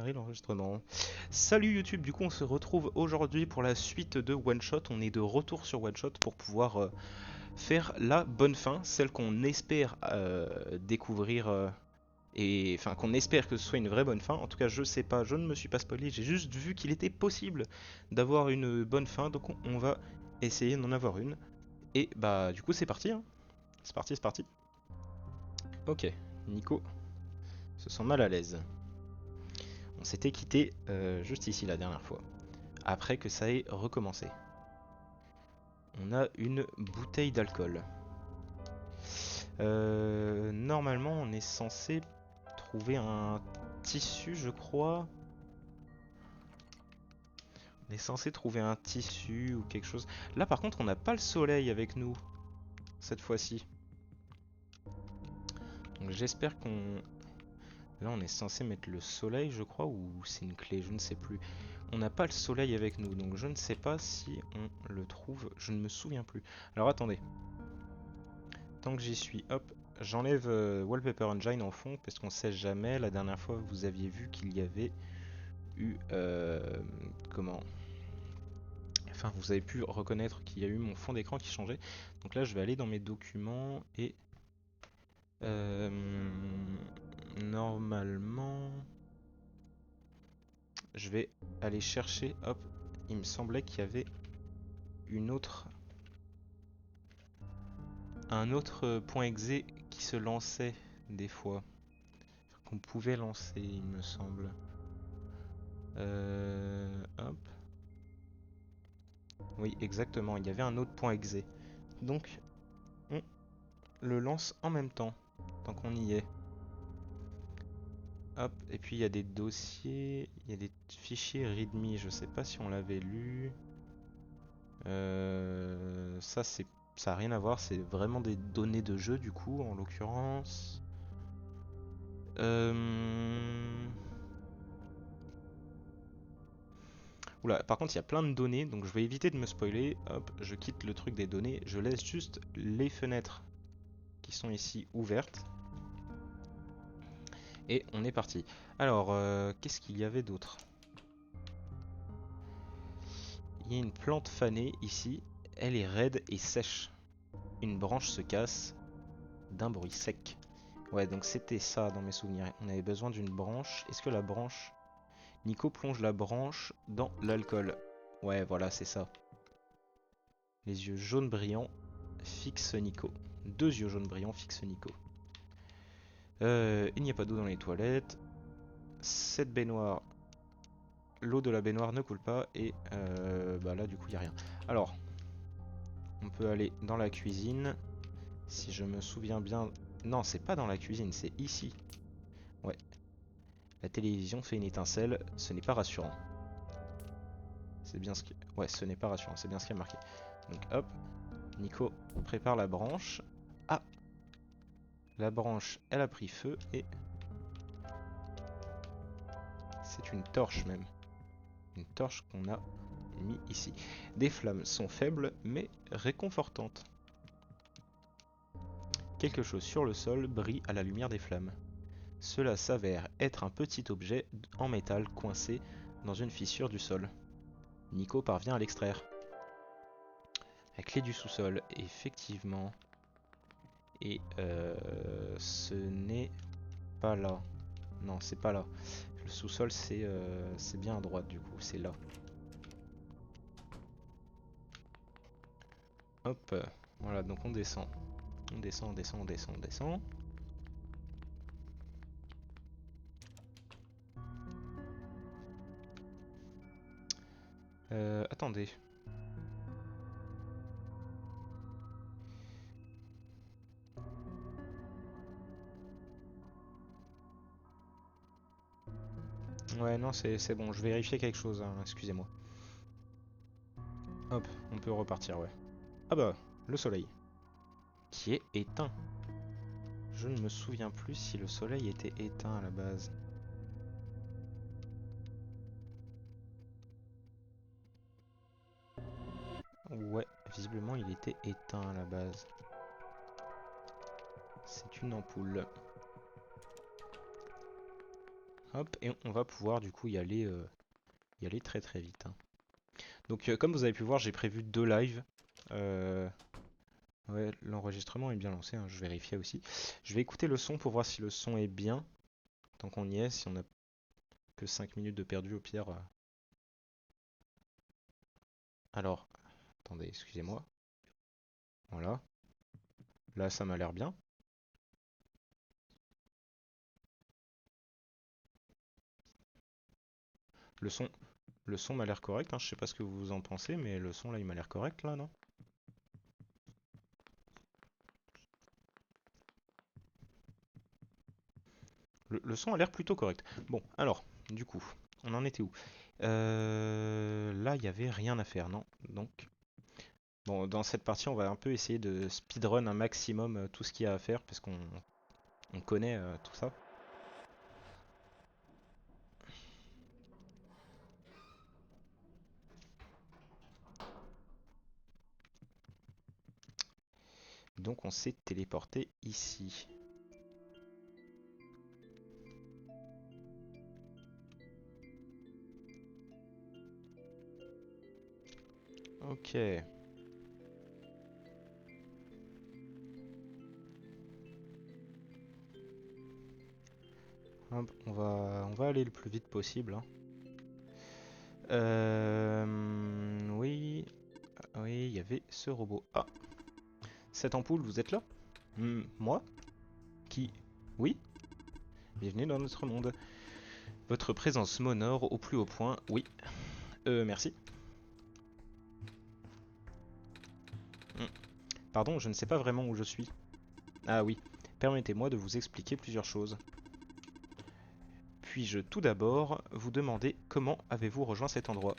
démarrer l'enregistrement. Salut YouTube, du coup on se retrouve aujourd'hui pour la suite de One Shot. On est de retour sur One Shot pour pouvoir faire la bonne fin, celle qu'on espère découvrir et enfin qu'on espère que ce soit une vraie bonne fin. En tout cas, je sais pas, je ne me suis pas spoilé, j'ai juste vu qu'il était possible d'avoir une bonne fin, donc on va essayer d'en avoir une. Et bah du coup c'est parti, hein. C'est parti, c'est parti. Ok, Nico se sent mal à l'aise. On s'était quitté juste ici la dernière fois, après que ça ait recommencé. On a une bouteille d'alcool. Normalement, on est censé trouver un tissu, je crois. On est censé trouver un tissu ou quelque chose. Là, par contre, on n'a pas le soleil avec nous, cette fois-ci. Donc j'espère qu'on... Là, on est censé mettre le soleil, je crois, ou c'est une clé, je ne sais plus. On n'a pas le soleil avec nous, donc je ne sais pas si on le trouve. Je ne me souviens plus. Alors attendez. Tant que j'y suis, hop, j'enlève Wallpaper Engine en fond, parce qu'on sait jamais. La dernière fois, vous aviez vu qu'il y avait eu... comment... Enfin, vous avez pu reconnaître qu'il y a eu mon fond d'écran qui changeait. Donc là, je vais aller dans mes documents et... normalement... Je vais aller chercher, hop, il me semblait qu'il y avait une autre... un autre point exe qui se lançait des fois. Enfin, qu'on pouvait lancer, il me semble. Hop. Oui, exactement, il y avait un autre point exe. Donc, on le lance en même temps, tant qu'on y est. Hop, et puis il y a des dossiers, il y a des fichiers readme, je sais pas si on l'avait lu. Ça, ça a rien à voir, c'est vraiment des données de jeu du coup, en l'occurrence. Oula, par contre, il y a plein de données, donc je vais éviter de me spoiler. Hop, je quitte le truc des données, je laisse juste les fenêtres qui sont ici ouvertes. Et on est parti. Alors, qu'est-ce qu'il y avait d'autre? Il y a une plante fanée ici. Elle est raide et sèche. Une branche se casse d'un bruit sec. Ouais, donc c'était ça dans mes souvenirs. On avait besoin d'une branche. Est-ce que la branche... Nico plonge la branche dans l'alcool. Ouais, voilà, c'est ça. Les yeux jaunes brillants fixent Nico. Deux yeux jaunes brillants fixent Nico. Il n'y a pas d'eau dans les toilettes. Cette baignoire... L'eau de la baignoire ne coule pas. Et bah là, du coup, il n'y a rien. Alors, on peut aller dans la cuisine. Si je me souviens bien... Non, c'est pas dans la cuisine, c'est ici. Ouais. La télévision fait une étincelle, ce n'est pas rassurant. C'est bien ce qui... Ouais, ce n'est pas rassurant, c'est bien ce qui a marqué. Donc hop, Nico prépare la branche. Ah! La branche, elle a pris feu et... C'est une torche même. Une torche qu'on a mis ici. Des flammes sont faibles mais réconfortantes. Quelque chose sur le sol brille à la lumière des flammes. Cela s'avère être un petit objet en métal coincé dans une fissure du sol. Nico parvient à l'extraire. La clé du sous-sol, effectivement. Et ce n'est pas là. Non, c'est pas là. Le sous-sol, c'est bien à droite du coup, c'est là. Hop, voilà, donc on descend. On descend, on descend, on descend, on descend. Attendez. Ouais, non, c'est bon, je vérifiais quelque chose, hein, excusez-moi. Hop, on peut repartir, ouais. Ah bah, le soleil. Qui est éteint. Je ne me souviens plus si le soleil était éteint à la base. Ouais, visiblement il était éteint à la base. C'est une ampoule. Hop, et on va pouvoir du coup y aller très très vite, hein. Donc comme vous avez pu voir, j'ai prévu 2 lives. Euh, ouais, l'enregistrement est bien lancé, hein, je vérifiais aussi. Je vais écouter le son pour voir si le son est bien. Tant qu'on y est, si on a que 5 minutes de perdu au pire. Alors, attendez, excusez-moi. Voilà. Là, ça m'a l'air bien. Le son, le son m'a l'air correct, hein. Je sais pas ce que vous en pensez, mais le son là, il m'a l'air correct là, non? Le son a l'air plutôt correct. Bon, alors, du coup, on en était où? Là, il n'y avait rien à faire, non? Donc, bon, dans cette partie, on va un peu essayer de speedrun un maximum tout ce qu'il y a à faire, parce qu'on connaît tout ça. Donc, on s'est téléporté ici. Ok. Hop, on va aller le plus vite possible, hein. Oui, oui, il y avait ce robot. Ah, cette ampoule, vous êtes là? Moi? Qui? Oui? Bienvenue dans notre monde. Votre présence m'honore au plus haut point. Oui. Merci. Hmm. Pardon, je ne sais pas vraiment où je suis. Ah oui. Permettez-moi de vous expliquer plusieurs choses. Puis-je tout d'abord vous demander comment avez-vous rejoint cet endroit?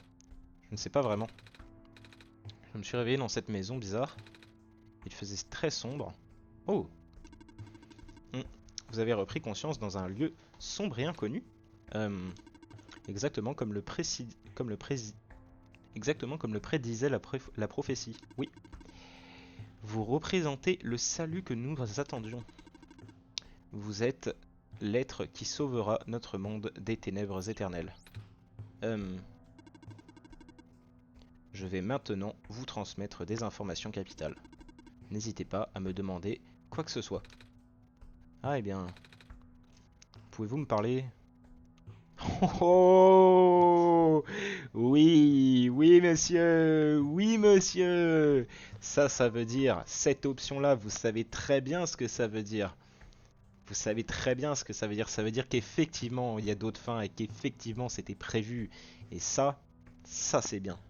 Je ne sais pas vraiment. Je me suis réveillé dans cette maison bizarre. Il faisait très sombre. Oh. Hmm. Vous avez repris conscience dans un lieu sombre et inconnu? Euh, exactement comme exactement comme le prédisait la prophétie. Oui. Vous représentez le salut que nous attendions. Vous êtes l'être qui sauvera notre monde des ténèbres éternelles. Hum, je vais maintenant vous transmettre des informations capitales. N'hésitez pas à me demander quoi que ce soit. Ah, eh bien, pouvez-vous me parler? Oh! Oui, oui monsieur, oui monsieur. Ça veut dire, cette option-là, vous savez très bien ce que ça veut dire. Vous savez très bien ce que ça veut dire. Ça veut dire qu'effectivement, il y a d'autres fins et qu'effectivement, c'était prévu. Et ça c'est bien.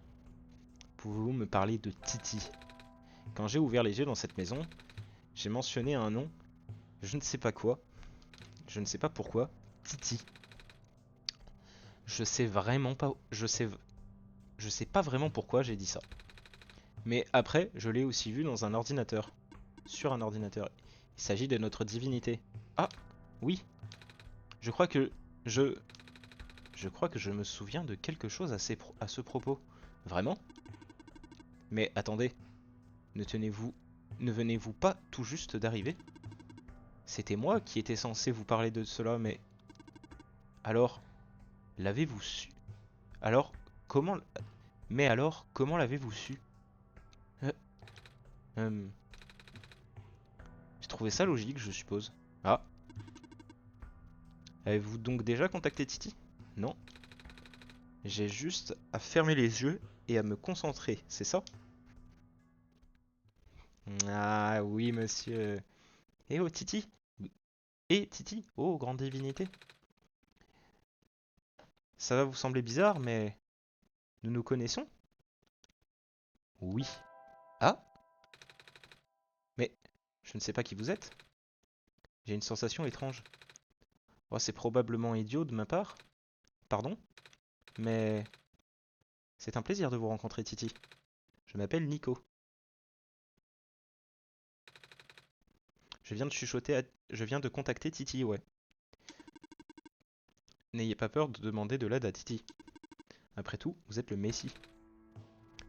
Pouvez-vous me parler de Titi? Quand j'ai ouvert les yeux dans cette maison, j'ai mentionné un nom, je ne sais pas quoi, je ne sais pas pourquoi, Titi. Je sais vraiment pas, je sais pas vraiment pourquoi j'ai dit ça. Mais après, je l'ai aussi vu dans un ordinateur, sur un ordinateur. Il s'agit de notre divinité. Ah, oui, je crois que je, je crois que je me souviens de quelque chose à ce propos. Vraiment? Mais attendez, ne tenez-vous, ne venez-vous pas tout juste d'arriver? C'était moi qui étais censé vous parler de cela, mais alors, l'avez-vous su? Alors, comment, mais alors, comment l'avez-vous su? Euh, euh, j'ai trouvé ça logique, je suppose. Ah, avez-vous donc déjà contacté Titi? Non, j'ai juste à fermer les yeux et à me concentrer, c'est ça? Ah oui, monsieur. Eh oh, Titi? Eh, Titi? Oh, grande divinité. Ça va vous sembler bizarre, mais nous nous connaissons? Oui. Ah, mais je ne sais pas qui vous êtes. J'ai une sensation étrange. Oh, c'est probablement idiot de ma part. Pardon? Mais c'est un plaisir de vous rencontrer, Titi. Je m'appelle Nico. Je viens de Je viens de contacter Titi, ouais. N'ayez pas peur de demander de l'aide à Titi. Après tout, vous êtes le Messie.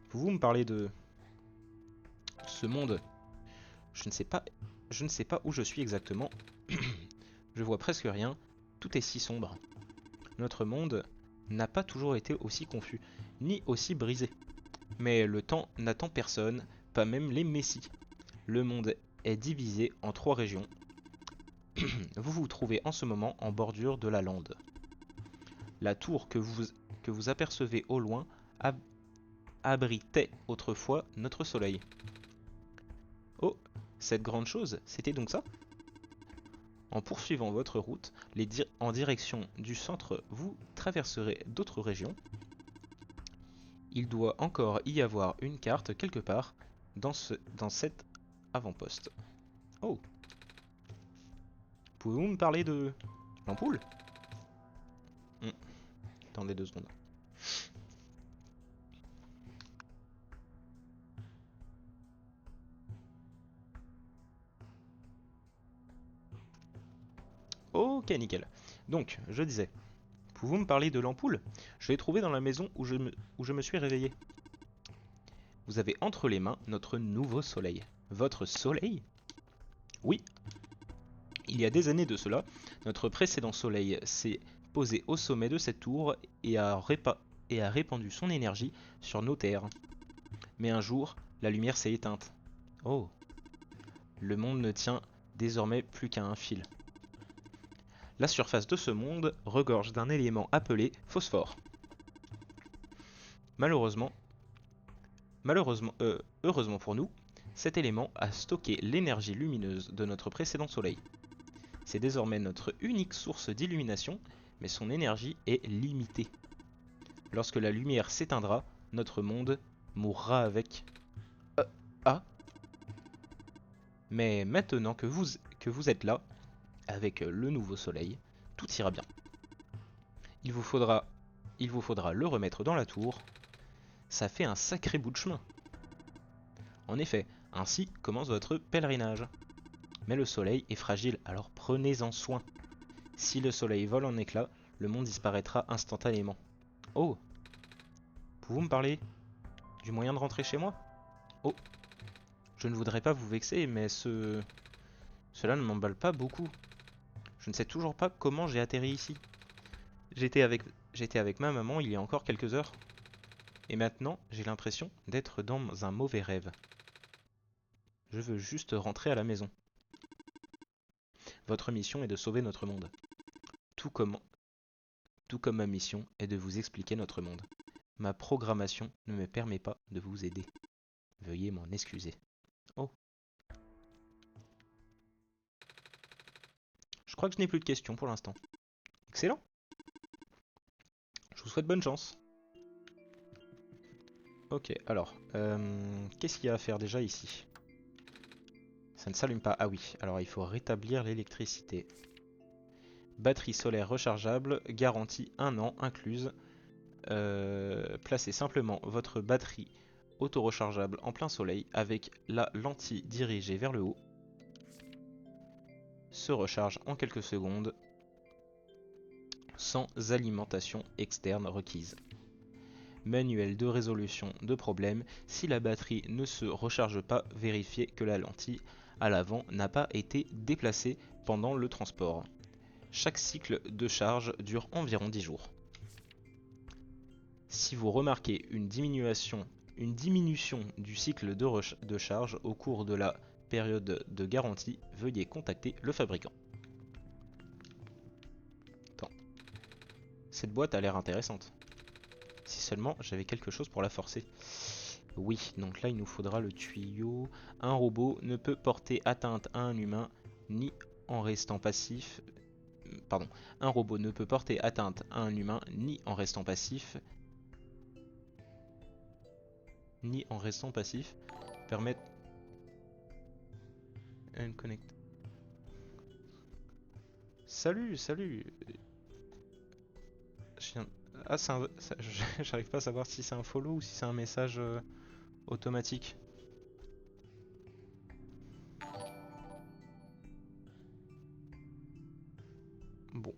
Pouvez-vous me parler de ce monde? Je ne sais pas, je ne sais pas où je suis exactement. Je vois presque rien. Tout est si sombre. Notre monde n'a pas toujours été aussi confus, ni aussi brisé. Mais le temps n'attend personne, pas même les messies. Le monde est divisé en 3 régions. Vous vous trouvez en ce moment en bordure de la lande. La tour que vous apercevez au loin abritait autrefois notre soleil. Oh, cette grande chose, c'était donc ça? En poursuivant votre route en direction du centre, vous traverserez d'autres régions. Il doit encore y avoir une carte quelque part dans cet avant-poste. Oh, pouvez-vous me parler de l'ampoule? Attendez 2 secondes. Ok, nickel. Donc, je disais, pouvez-vous me parler de l'ampoule? Je l'ai trouvée dans la maison où je me suis réveillé. Vous avez entre les mains notre nouveau soleil. Votre soleil? Oui, il y a des années de cela, notre précédent soleil s'est posé au sommet de cette tour et a répandu son énergie sur nos terres. Mais un jour, la lumière s'est éteinte. Oh, le monde ne tient désormais plus qu'à un fil. La surface de ce monde regorge d'un élément appelé phosphore. Malheureusement, heureusement pour nous, cet élément a stocké l'énergie lumineuse de notre précédent soleil. C'est désormais notre unique source d'illumination, mais son énergie est limitée. Lorsque la lumière s'éteindra, notre monde mourra avec. Ah, mais maintenant que vous êtes là, avec le nouveau soleil, tout ira bien. Il vous faudra, il vous faudra le remettre dans la tour. Ça fait un sacré bout de chemin. En effet, ainsi commence votre pèlerinage. Mais le soleil est fragile, alors prenez-en soin. Si le soleil vole en éclats, le monde disparaîtra instantanément. Oh, pouvez-vous me parler du moyen de rentrer chez moi? Oh, je ne voudrais pas vous vexer, mais cela ne m'emballe pas beaucoup. Je ne sais toujours pas comment j'ai atterri ici. J'étais avec... J'étais avec ma maman il y a encore quelques heures. Et maintenant, j'ai l'impression d'être dans un mauvais rêve. Je veux juste rentrer à la maison. Votre mission est de sauver notre monde. Tout comme, tout comme ma mission est de vous expliquer notre monde. Ma programmation ne me permet pas de vous aider. Veuillez m'en excuser. Oh, je crois que je n'ai plus de questions pour l'instant. Excellent. Je vous souhaite bonne chance. Ok, alors, qu'est-ce qu'il y a à faire déjà ici? Ça ne s'allume pas. Ah oui, alors il faut rétablir l'électricité. Batterie solaire rechargeable, garantie 1 an incluse. Placez simplement votre batterie auto-rechargeable en plein soleil avec la lentille dirigée vers le haut. Se recharge en quelques secondes sans alimentation externe requise. Manuel de résolution de problème. Si la batterie ne se recharge pas, vérifiez que la lentille à l'avant n'a pas été déplacée pendant le transport. Chaque cycle de charge dure environ 10 jours. Si vous remarquez une diminution du cycle de charge au cours de la période de garantie, veuillez contacter le fabricant. Attends. Cette boîte a l'air intéressante. Si seulement j'avais quelque chose pour la forcer. Oui, donc là il nous faudra le tuyau. Un robot ne peut porter atteinte à un humain ni en restant passif. Pardon. Un robot ne peut porter atteinte à un humain ni en restant passif. Permettre. Connect. Salut, salut. Ah, j'arrive pas à savoir si c'est un follow ou si c'est un message automatique. Bon,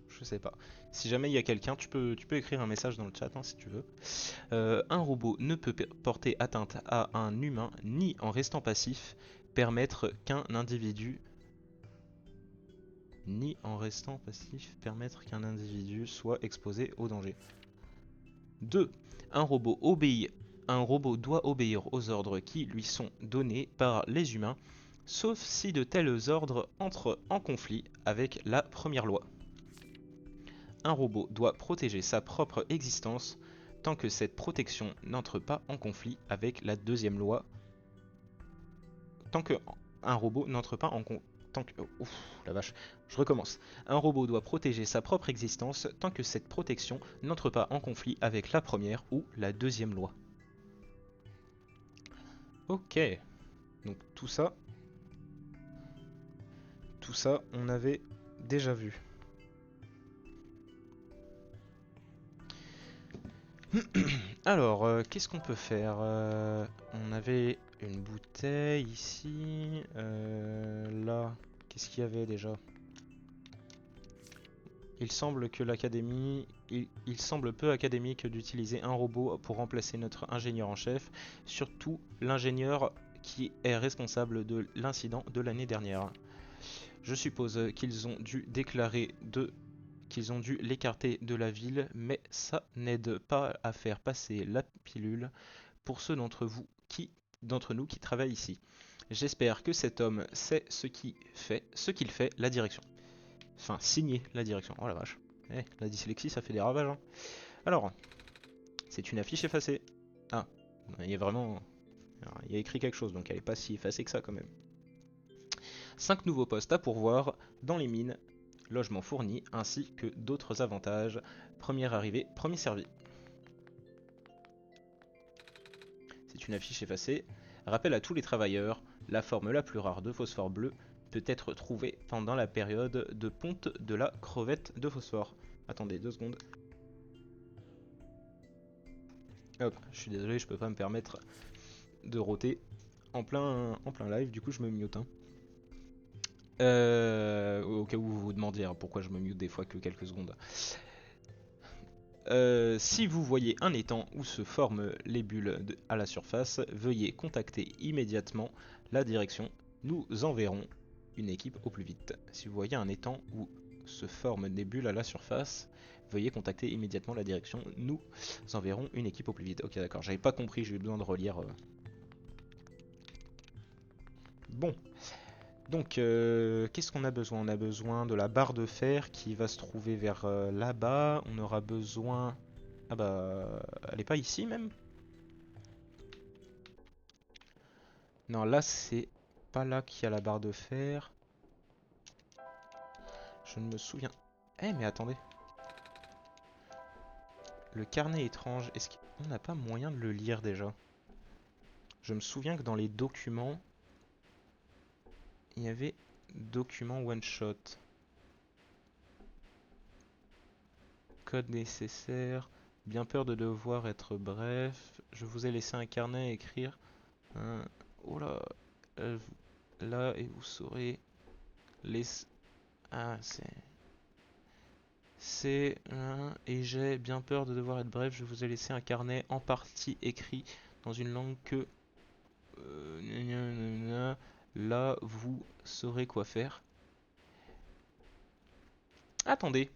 je sais pas. Si jamais il y a quelqu'un, tu peux écrire un message dans le chat hein, si tu veux. Un robot ne peut porter atteinte à un humain ni en restant passif, permettre qu'un individu ni en restant passif permettre qu'un individu soit exposé au danger. 2. Un robot doit obéir aux ordres qui lui sont donnés par les humains, sauf si de tels ordres entrent en conflit avec la première loi. Un robot doit protéger sa propre existence tant que cette protection n'entre pas en conflit avec la deuxième loi. Tant que un robot n'entre pas en conflit. Ouf, la vache. Je recommence. Un robot doit protéger sa propre existence tant que cette protection n'entre pas en conflit avec la première ou la deuxième loi. Ok. Donc tout ça, on avait déjà vu. Alors, qu'est-ce qu'on peut faire? On avait une bouteille ici. Là, qu'est-ce qu'il y avait déjà? Il semble que l'académie, il semble peu académique d'utiliser un robot pour remplacer notre ingénieur en chef, surtout l'ingénieur qui est responsable de l'incident de l'année dernière. Je suppose qu'ils ont dû l'écarter de la ville, mais ça n'aide pas à faire passer la pilule pour ceux d'entre nous qui travaillent ici. J'espère que cet homme sait ce qu'il fait, la direction. Enfin, signer la direction. Oh la vache. La dyslexie, ça fait des ravages. Hein. Alors, c'est une affiche effacée. Ah, il y a vraiment... Alors, il y a écrit quelque chose, donc elle n'est pas si effacée que ça quand même. 5 nouveaux postes à pourvoir dans les mines, logements fournis, ainsi que d'autres avantages. Premier arrivé, premier servi. C'est une affiche effacée. Rappel à tous les travailleurs, la forme la plus rare de phosphore bleu peut être trouvée pendant la période de ponte de la crevette de phosphore. Attendez 2 secondes. Hop, je suis désolé, je peux pas me permettre de roter en plein live, du coup je me mute. Hein. Au cas où vous vous demandiez pourquoi je me mute des fois que quelques secondes. Si vous voyez un étang où se forment les bulles à la surface, veuillez contacter immédiatement la direction. Nous enverrons une équipe au plus vite. Si vous voyez un étang où se forment des bulles à la surface, veuillez contacter immédiatement la direction. Nous enverrons une équipe au plus vite. Ok, d'accord, j'avais pas compris, j'ai eu besoin de relire. Bon, donc qu'est-ce qu'on a besoin? On a besoin de la barre de fer qui va se trouver vers là-bas. On aura besoin... Ah bah, elle est pas ici même? Non, là c'est pas là qu'il y a la barre de fer. Je ne me souviens. Eh mais attendez. Le carnet étrange, est-ce qu'on n'a pas moyen de le lire déjà? Je me souviens que dans les documents, il y avait document one shot. Code nécessaire. Bien peur de devoir être bref. Je vous ai laissé un carnet à écrire. Oh là. euh, Là et vous saurez les... Ah c'est et j'ai bien peur de devoir être bref. Je vous ai laissé un carnet en partie écrit dans une langue que là vous saurez quoi faire. Attendez,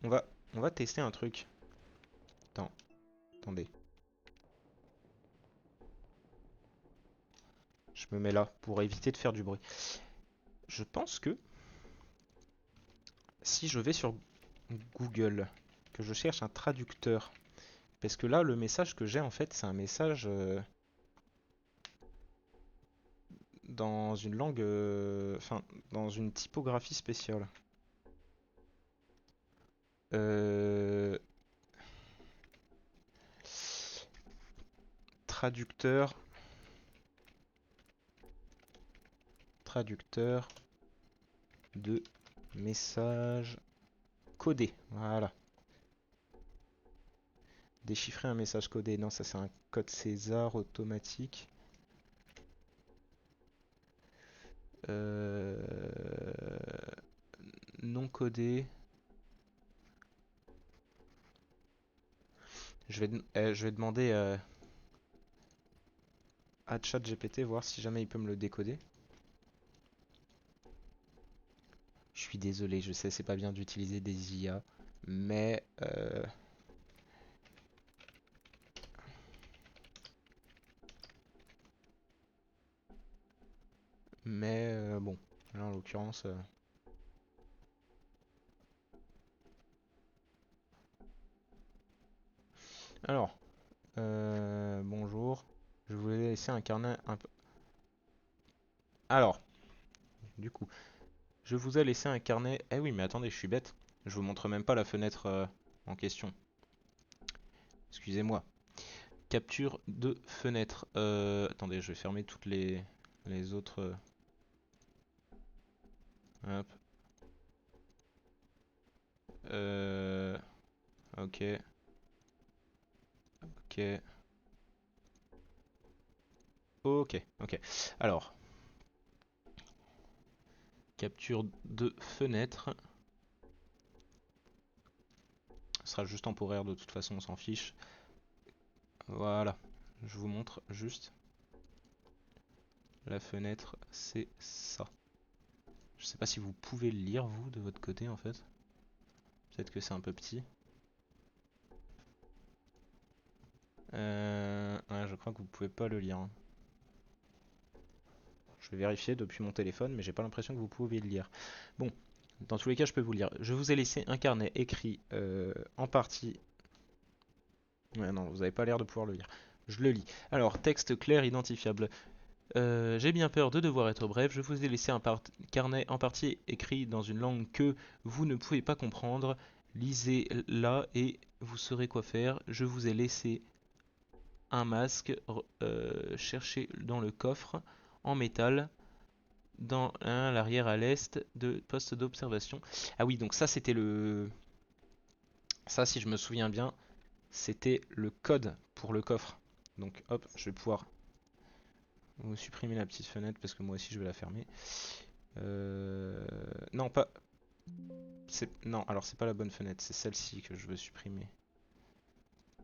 on va on va tester un truc. Attendez. Je me mets là pour éviter de faire du bruit. Je pense que si je vais sur Google, que je cherche un traducteur, parce que là le message que j'ai en fait c'est un message dans une langue, enfin dans une typographie spéciale. Euh, traducteur, traducteur de message codé. Voilà. Déchiffrer un message codé. Non, ça c'est un code César automatique. Euh, non codé. Je vais demander à ChatGPT voir si jamais il peut me le décoder. suis désolé, je sais c'est pas bien d'utiliser des IA, mais bon, là en l'occurrence. Alors, bonjour. Je voulais laisser un carnet un peu. Alors, du coup, je vous ai laissé un carnet. Eh oui, mais attendez, je suis bête. Je vous montre même pas la fenêtre en question. Excusez-moi. Capture de fenêtre. Attendez, je vais fermer toutes les autres. Hop. Euh, ok, ok, ok. Alors, capture de fenêtre. Ce sera juste temporaire de toute façon, on s'en fiche. Voilà, je vous montre juste. La fenêtre, c'est ça. Je sais pas si vous pouvez le lire, vous, de votre côté, en fait. Peut-être que c'est un peu petit. Ouais, je crois que vous pouvez pas le lire, hein. Je vais vérifier depuis mon téléphone, mais j'ai pas l'impression que vous pouvez le lire. Bon, dans tous les cas, je peux vous le lire. Je vous ai laissé un carnet écrit en partie. Ouais, non, vous avez pas l'air de pouvoir le lire. Je le lis. Alors, texte clair, identifiable. J'ai bien peur de devoir être bref. Je vous ai laissé un carnet en partie écrit dans une langue que vous ne pouvez pas comprendre. Lisez là et vous saurez quoi faire. Je vous ai laissé un masque. Cherchez dans le coffre en métal dans l'arrière à l'est de poste d'observation. Ah oui, donc ça c'était le... Ça, si je me souviens bien, c'était le code pour le coffre. Donc hop, je vais pouvoir vous supprimer la petite fenêtre parce que moi aussi je vais la fermer. Non, pas... Non, alors c'est pas la bonne fenêtre, c'est celle-ci que je veux supprimer.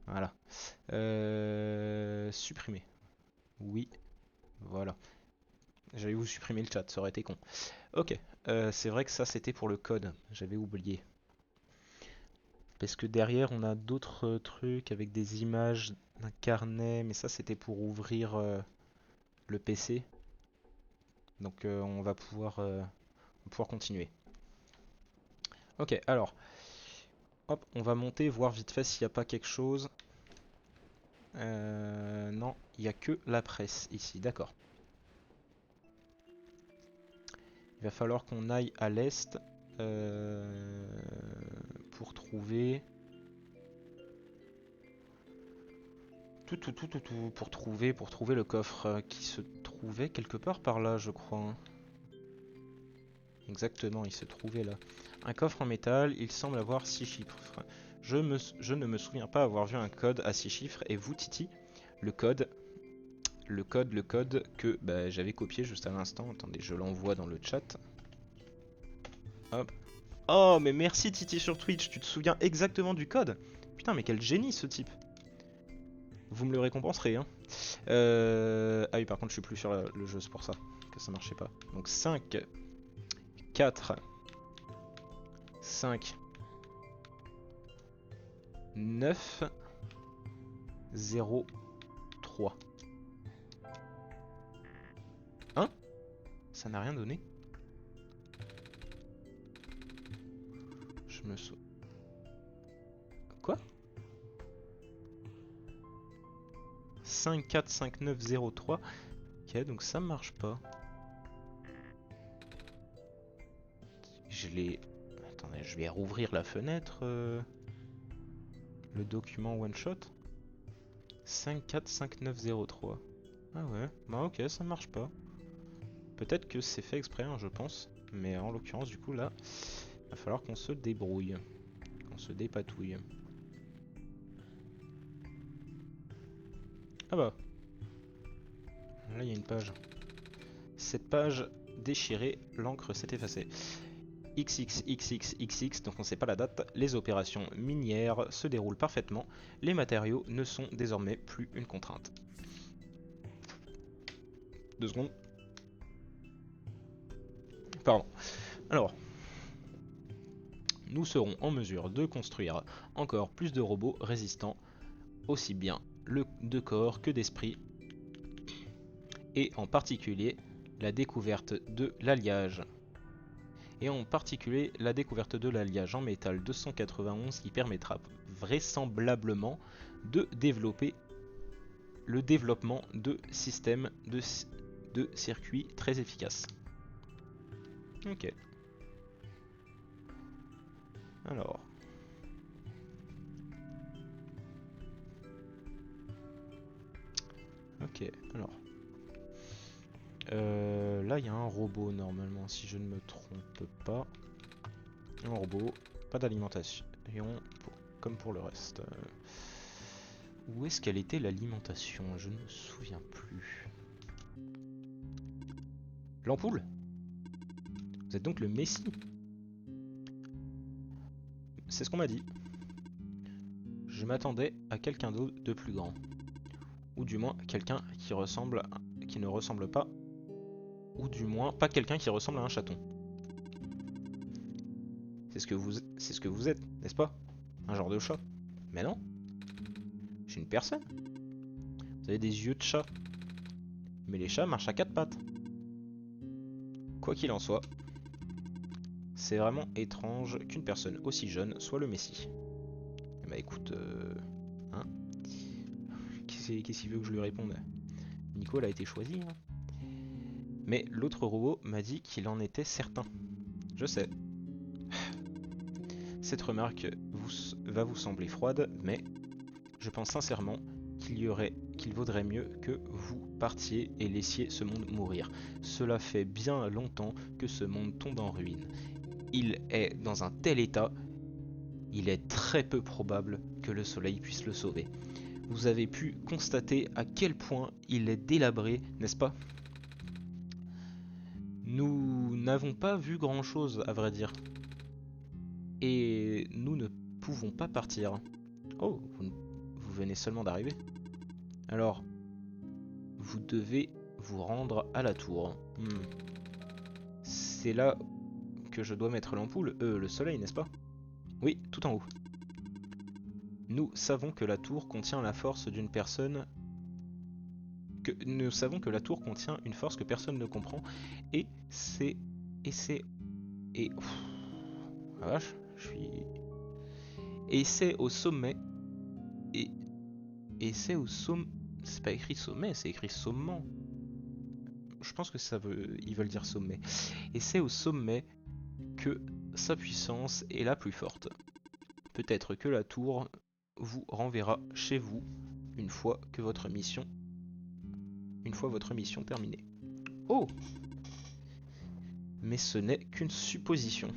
Voilà. Supprimer. Oui, voilà. J'allais vous supprimer le chat, ça aurait été con. Ok, c'est vrai que ça c'était pour le code, j'avais oublié. Parce que derrière on a d'autres trucs avec des images d'un carnet, mais ça c'était pour ouvrir le PC. Donc on va pouvoir continuer. Ok, alors, hop, on va monter, voir vite fait s'il n'y a pas quelque chose. Non, il n'y a que la presse ici, d'accord. Il va falloir qu'on aille à l'est pour trouver... pour trouver le coffre qui se trouvait quelque part par là, je crois, hein. Exactement, il se trouvait là. Un coffre en métal, il semble avoir 6 chiffres. Je ne me souviens pas avoir vu un code à 6 chiffres. Et vous, Titi, le code, le code que bah, j'avais copié juste à l'instant. Attendez, je l'envoie dans le chat. Hop. Oh, mais merci Titi sur Twitch, tu te souviens exactement du code. Putain, mais quel génie ce type. Vous me le récompenserez, hein. Ah oui, par contre, je suis plus sur le jeu, c'est pour ça que ça marchait pas. Donc 5, 4, 5, 9, 0, 3. Hein? Ça n'a rien donné? Je me sou... Quoi? 5, 4, 5, 9, 0, 3. Ok, donc ça marche pas. Je l'ai... Attendez, je vais rouvrir la fenêtre. Le document one shot. 5, 4, 5, 9, 0, 3. Ah ouais, bah ok, ça marche pas. Peut-être que c'est fait exprès, hein, je pense. Mais en l'occurrence, du coup, là, va falloir qu'on se débrouille. Qu'on se dépatouille. Ah bah, là, il y a une page. Cette page déchirée, l'encre s'est effacée. XXXXXX, donc on ne sait pas la date, les opérations minières se déroulent parfaitement, les matériaux ne sont désormais plus une contrainte. 2 secondes. Pardon. Alors, nous serons en mesure de construire encore plus de robots résistants, aussi bien de corps que d'esprit, et en particulier la découverte de l'alliage. En métal 291 qui permettra vraisemblablement de développer le développement de systèmes de circuits très efficaces. Ok. Alors. Ok, alors. Là, il y a un robot normalement, si je ne me trompe pas. Un robot, pas d'alimentation, comme pour le reste. Où est-ce qu'elle était l'alimentation? Je ne me souviens plus. L'ampoule? Vous êtes donc le Messie? C'est ce qu'on m'a dit. Je m'attendais à quelqu'un d'autre de plus grand. Ou du moins quelqu'un qui ne ressemble pas. Ou du moins pas quelqu'un qui ressemble à un chaton. C'est ce que vous êtes, n'est-ce pas? Un genre de chat. Mais non. Je suis une personne. Vous avez des yeux de chat. Mais les chats marchent à quatre pattes. Quoi qu'il en soit, c'est vraiment étrange qu'une personne aussi jeune soit le Messie. Bah écoute, hein? Qu'est-ce qu'il veut que je lui réponde? Nicole a été choisi, hein. Mais l'autre robot m'a dit qu'il en était certain. Je sais. Cette remarque va vous sembler froide, mais je pense sincèrement qu'il vaudrait mieux que vous partiez et laissiez ce monde mourir. Cela fait bien longtemps que ce monde tombe en ruine. Il est dans un tel état, il est très peu probable que le soleil puisse le sauver. Vous avez pu constater à quel point il est délabré, n'est-ce pas? Nous n'avons pas vu grand-chose, à vrai dire. Et nous ne pouvons pas partir. Oh, vous venez seulement d'arriver. Alors, vous devez vous rendre à la tour. C'est là que je dois mettre l'ampoule, le soleil, n'est-ce pas? Oui, tout en haut. Nous savons que la tour contient la force d'une personne... Nous savons que la tour contient une force que personne ne comprend. Et c'est... Et... Ah vache, je suis... Et c'est au sommet... Et c'est au sommet... C'est pas écrit sommet, c'est écrit sommant. Je pense que ils veulent dire sommet. Et c'est au sommet que sa puissance est la plus forte. Peut-être que la tour vous renverra chez vous une fois votre mission terminée. Oh! Mais ce n'est qu'une supposition.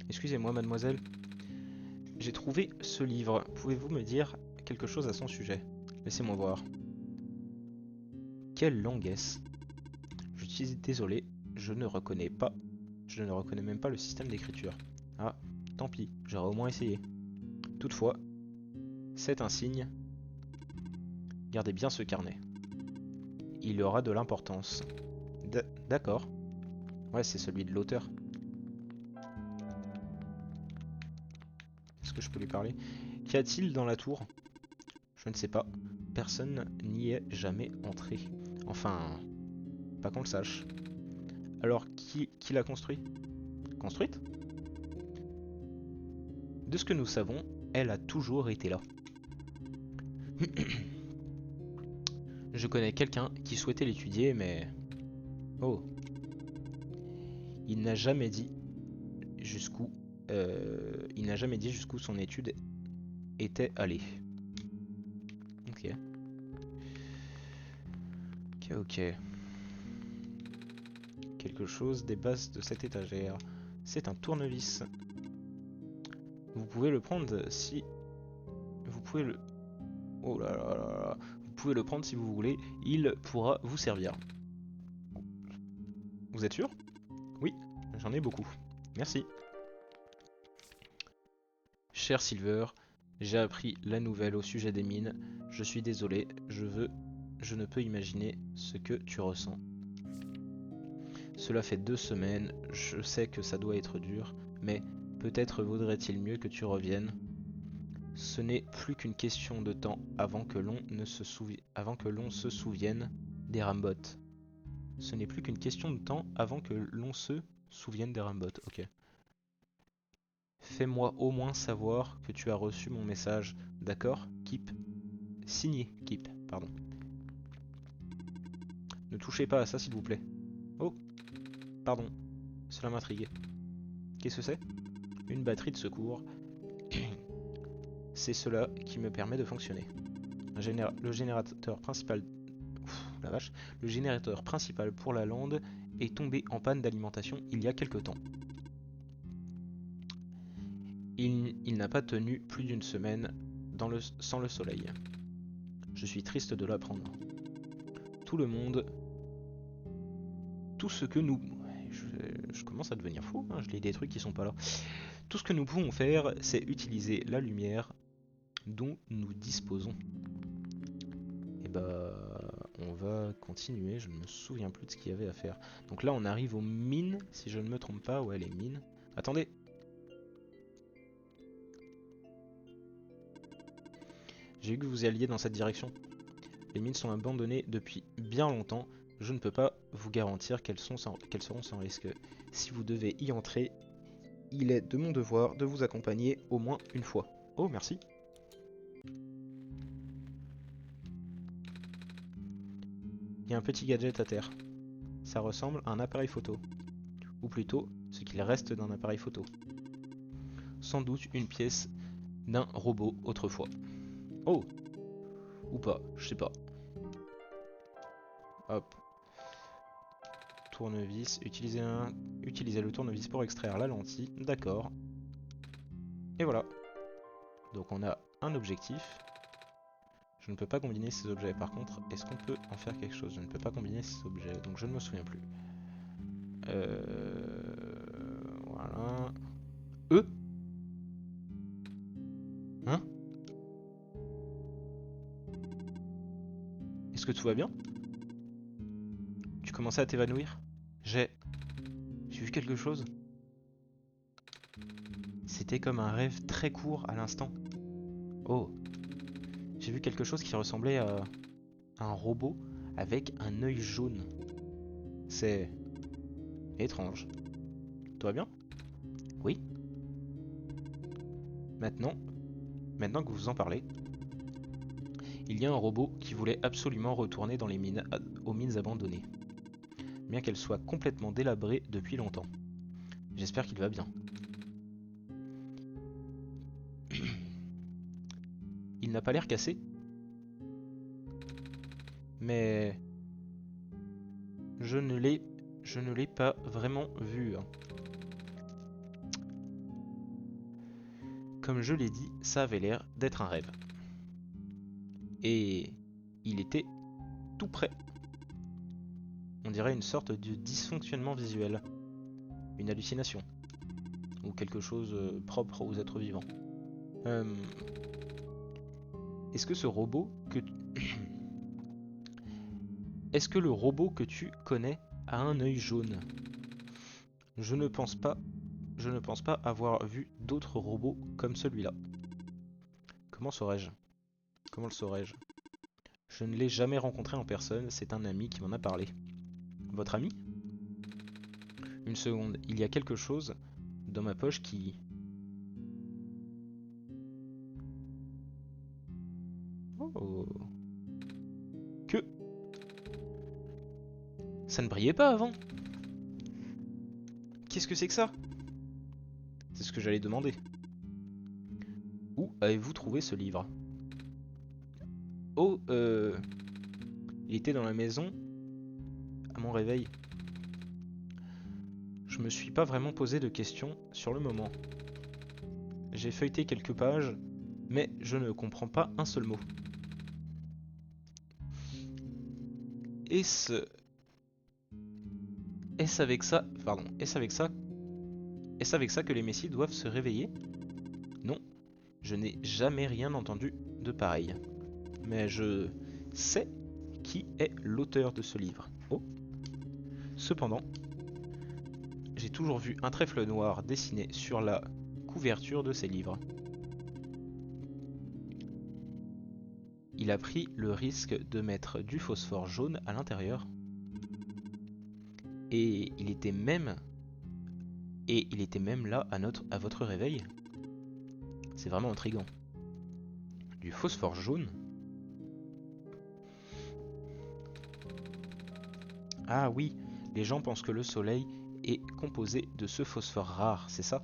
Excusez-moi, mademoiselle. J'ai trouvé ce livre. Pouvez-vous me dire quelque chose à son sujet? Laissez-moi voir. Quelle langue est-ce? Je suis désolé, je ne reconnais même pas le système d'écriture. Ah, tant pis, j'aurais au moins essayé. Toutefois, c'est un signe. Gardez bien ce carnet. Il aura de l'importance. D'accord. Ouais, c'est celui de l'auteur. Est-ce que je peux lui parler? Qu'y a-t-il dans la tour? Je ne sais pas. Personne n'y est jamais entré. Enfin, pas qu'on le sache. Alors, qui l'a construit? Construite? De ce que nous savons, elle a toujours été là. Je connais quelqu'un qui souhaitait l'étudier, mais... Oh. Il n'a jamais dit jusqu'où son étude était allée. Ok. Ok. Quelque chose des bases de cette étagère. C'est un tournevis. Vous pouvez le prendre si... Vous pouvez le... Oh là là là là. Vous pouvez le prendre si vous voulez. Il pourra vous servir. Vous êtes sûr? Oui, j'en ai beaucoup. Merci. Cher Silver, j'ai appris la nouvelle au sujet des mines. Je suis désolé, je ne peux imaginer ce que tu ressens. Cela fait 2 semaines, je sais que ça doit être dur, mais peut-être vaudrait-il mieux que tu reviennes. Ce n'est plus qu'une question de temps avant que l'on se souvienne des Rambots. Ce n'est plus qu'une question de temps avant que l'on se souvienne des Rambots. Ok. Fais-moi au moins savoir que tu as reçu mon message, d'accord, Kip? Signé, Kip, pardon. Ne touchez pas à ça, s'il vous plaît. Oh, pardon, cela m'intrigue. Qu'est-ce que c'est? Une batterie de secours. C'est cela qui me permet de fonctionner. Le générateur principal... la vache. Le générateur principal pour la lande est tombé en panne d'alimentation il y a quelque temps. Il n'a pas tenu plus d'une semaine sans le soleil. Je suis triste de l'apprendre. Tout le monde... Tout ce que nous... Je commence à devenir fou, hein, je lis des trucs qui sont pas là. Tout ce que nous pouvons faire, c'est utiliser la lumière dont nous disposons. Et bah... on va continuer, je ne me souviens plus de ce qu'il y avait à faire. Donc là on arrive aux mines, si je ne me trompe pas, ouais les mines. Attendez! J'ai vu que vous alliez dans cette direction. Les mines sont abandonnées depuis bien longtemps. Je ne peux pas vous garantir qu'elles seront sans risque. Si vous devez y entrer, il est de mon devoir de vous accompagner au moins une fois. Oh, merci. Il y a un petit gadget à terre. Ça ressemble à un appareil photo. Ou plutôt, ce qu'il reste d'un appareil photo. Sans doute une pièce d'un robot autrefois. Oh! Ou pas, je sais pas. Hop. Tournevis. Utilisez le tournevis pour extraire la lentille. D'accord. Et voilà. Donc on a un objectif. Je ne peux pas combiner ces objets. Par contre, est-ce qu'on peut en faire quelque chose? Je ne peux pas combiner ces objets, donc je ne me souviens plus. Voilà. Hein? Est-ce que tout va bien? Tu commençais à t'évanouir? J'ai vu quelque chose? C'était comme un rêve très court à l'instant. Oh. J'ai vu quelque chose qui ressemblait à un robot avec un œil jaune. C'est étrange. Tout va bien? Oui. Maintenant que vous en parlez, il y a un robot qui voulait absolument retourner dans les mines, aux mines abandonnées, bien qu'elles soient complètement délabrées depuis longtemps. J'espère qu'il va bien. Il n'a pas l'air cassé, mais je ne l'ai pas vraiment vu. Comme je l'ai dit, ça avait l'air d'être un rêve. Et il était tout près. On dirait une sorte de dysfonctionnement visuel. Une hallucination. Ou quelque chose propre aux êtres vivants. Est-ce que ce robot que... Est-ce que le robot que tu connais a un œil jaune? Je ne pense pas avoir vu d'autres robots comme celui-là. Comment saurais-je? Comment le saurais-je? Je ne l'ai jamais rencontré en personne, c'est un ami qui m'en a parlé. Votre ami? Une seconde, il y a quelque chose dans ma poche qui... Oh. Que... Ça ne brillait pas avant. Qu'est-ce que c'est que ça? C'est ce que j'allais demander. Où avez-vous trouvé ce livre? Oh, il était dans la maison à mon réveil. Je me suis pas vraiment posé de questions sur le moment. J'ai feuilleté quelques pages, mais je ne comprends pas un seul mot. Est-ce avec ça que les messies doivent se réveiller? Non, je n'ai jamais rien entendu de pareil. Mais je sais qui est l'auteur de ce livre. Oh. Cependant, j'ai toujours vu un trèfle noir dessiné sur la couverture de ses livres. Il a pris le risque de mettre du phosphore jaune à l'intérieur. Et il était même là à votre réveil. C'est vraiment intriguant. Du phosphore jaune. Ah oui, les gens pensent que le soleil est composé de ce phosphore rare, c'est ça?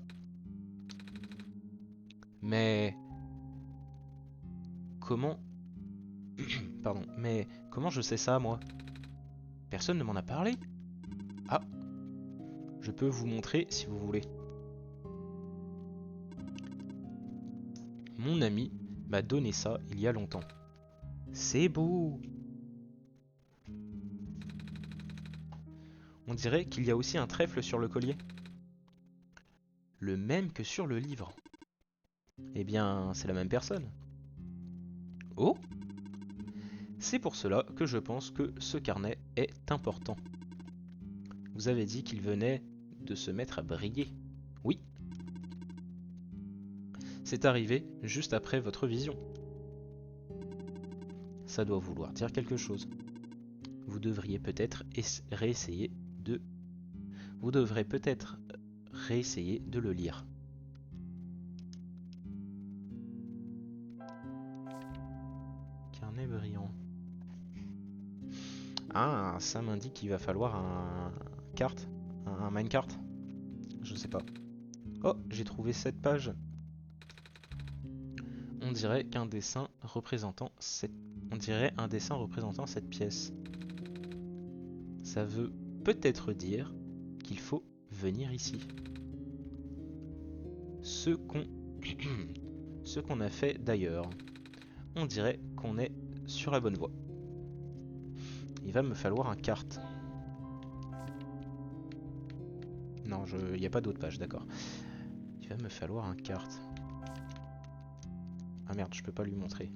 Mais comment... Pardon, mais comment je sais ça, moi? Personne ne m'en a parlé? Ah, je peux vous montrer si vous voulez. Mon ami m'a donné ça il y a longtemps. C'est beau! On dirait qu'il y a aussi un trèfle sur le collier. Le même que sur le livre. Eh bien, c'est la même personne. Oh! C'est pour cela que je pense que ce carnet est important. Vous avez dit qu'il venait de se mettre à briller. Oui. C'est arrivé juste après votre vision. Ça doit vouloir dire quelque chose. Vous devriez peut-être réessayer de... Vous devrez peut-être réessayer de le lire. Carnet brillant. Ah, ça m'indique qu'il va falloir un carte, un minecart. Je sais pas. Oh, j'ai trouvé cette page. On dirait qu'un dessin représentant cette... On dirait un dessin représentant cette pièce. Ça veut peut-être dire qu'il faut venir ici. Ce qu'on ce qu'on a fait d'ailleurs. On dirait qu'on est sur la bonne voie. Il va me falloir un carte. Non, il n'y a pas d'autre page, d'accord. Il va me falloir un carte. Ah merde, je peux pas lui montrer.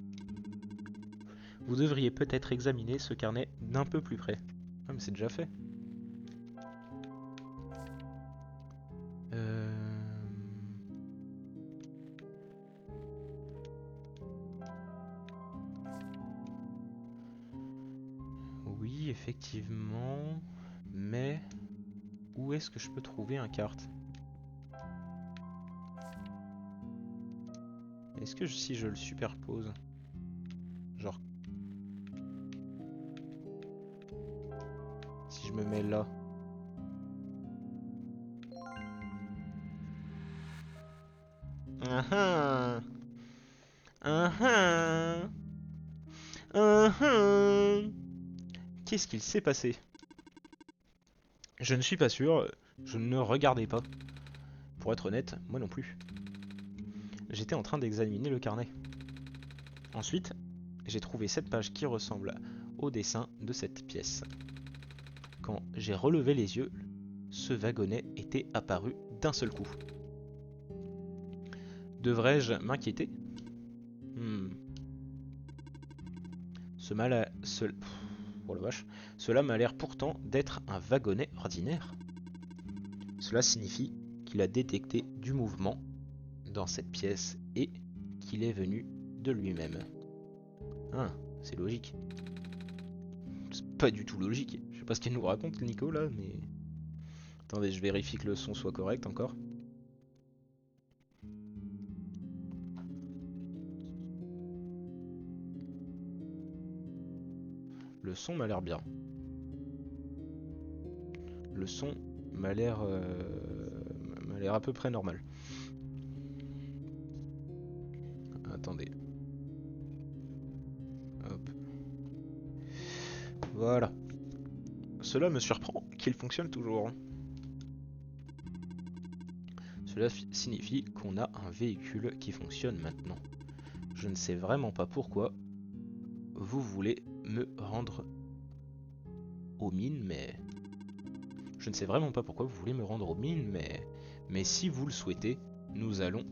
Vous devriez peut-être examiner ce carnet d'un peu plus près. Ah mais c'est déjà fait. Oui, effectivement. Mais où est-ce que je peux trouver un carte? Est-ce que si je le superpose, genre si je me mets là, ah ah ah ah, qu'est-ce qu'il s'est passé? Je ne suis pas sûr, je ne regardais pas. Pour être honnête, moi non plus. J'étais en train d'examiner le carnet. Ensuite, j'ai trouvé cette page qui ressemble au dessin de cette pièce. Quand j'ai relevé les yeux, ce wagonnet était apparu d'un seul coup. Devrais-je m'inquiéter? Ce mal a... Oh la vache. Cela m'a l'air pourtant d'être un wagonnet ordinaire. Cela signifie qu'il a détecté du mouvement dans cette pièce et qu'il est venu de lui-même. Ah, c'est logique. C'est pas du tout logique. Je sais pas ce qu'il nous raconte, Nico, là, mais... Attendez, je vérifie que le son soit correct encore. Le son m'a l'air bien. Le son m'a l'air à peu près normal. Attendez. Hop. Voilà. Cela me surprend qu'il fonctionne toujours. Cela signifie qu'on a un véhicule qui fonctionne maintenant. Je ne sais vraiment pas pourquoi vous voulez me rendre aux mines, mais... Je ne sais vraiment pas pourquoi vous voulez me rendre aux mines, mais si vous le souhaitez, nous avons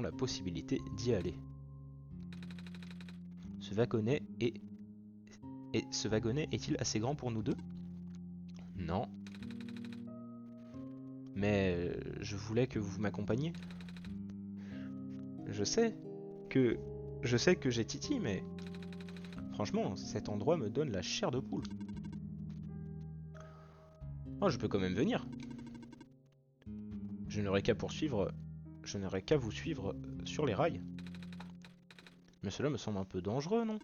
la possibilité d'y aller. Ce wagonnet est-il assez grand pour nous deux? Non. Mais je voulais que vous m'accompagniez. Je sais que j'ai Titi, mais franchement, cet endroit me donne la chair de poule. Oh, je peux quand même venir. Je n'aurai qu'à vous suivre sur les rails. Mais cela me semble un peu dangereux, non?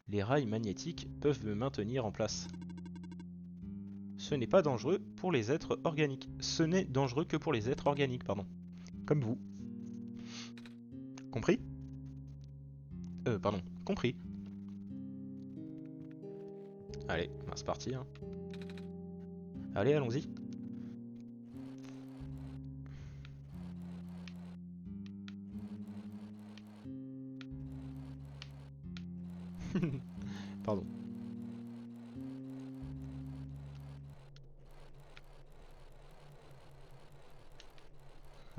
Les rails magnétiques peuvent me maintenir en place. Ce n'est pas dangereux pour les êtres organiques. Ce n'est dangereux que pour les êtres organiques, pardon. Comme vous. Compris? Pardon. Compris. Allez, ben c'est parti. Hein. Allez, allons-y. Pardon.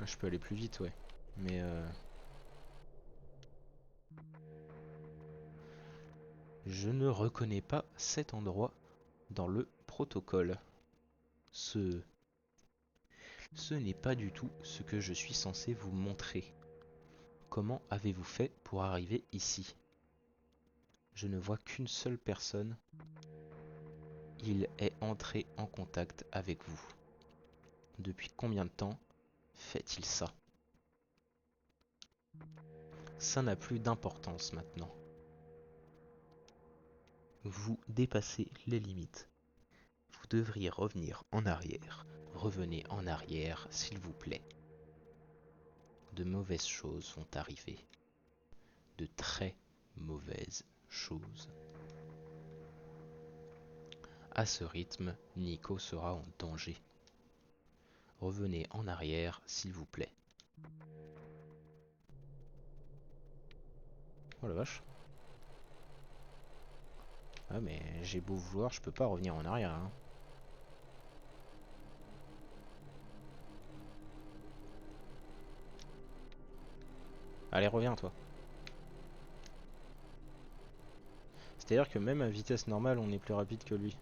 Je peux aller plus vite, ouais. Mais je ne reconnais pas cet endroit dans le protocole. Ce n'est pas du tout ce que je suis censé vous montrer. Comment avez-vous fait pour arriver ici? Je ne vois qu'une seule personne. Il est entré en contact avec vous. Depuis combien de temps fait-il ça? Ça n'a plus d'importance maintenant. Vous dépassez les limites. Vous devriez revenir en arrière. Revenez en arrière, s'il vous plaît. De mauvaises choses vont arriver. De très mauvaises choses. À ce rythme, Nico sera en danger. Revenez en arrière, s'il vous plaît. Oh la vache. Ah mais j'ai beau vouloir, je peux pas revenir en arrière. Hein. Allez, reviens toi. C'est-à-dire que même à vitesse normale, on est plus rapide que lui.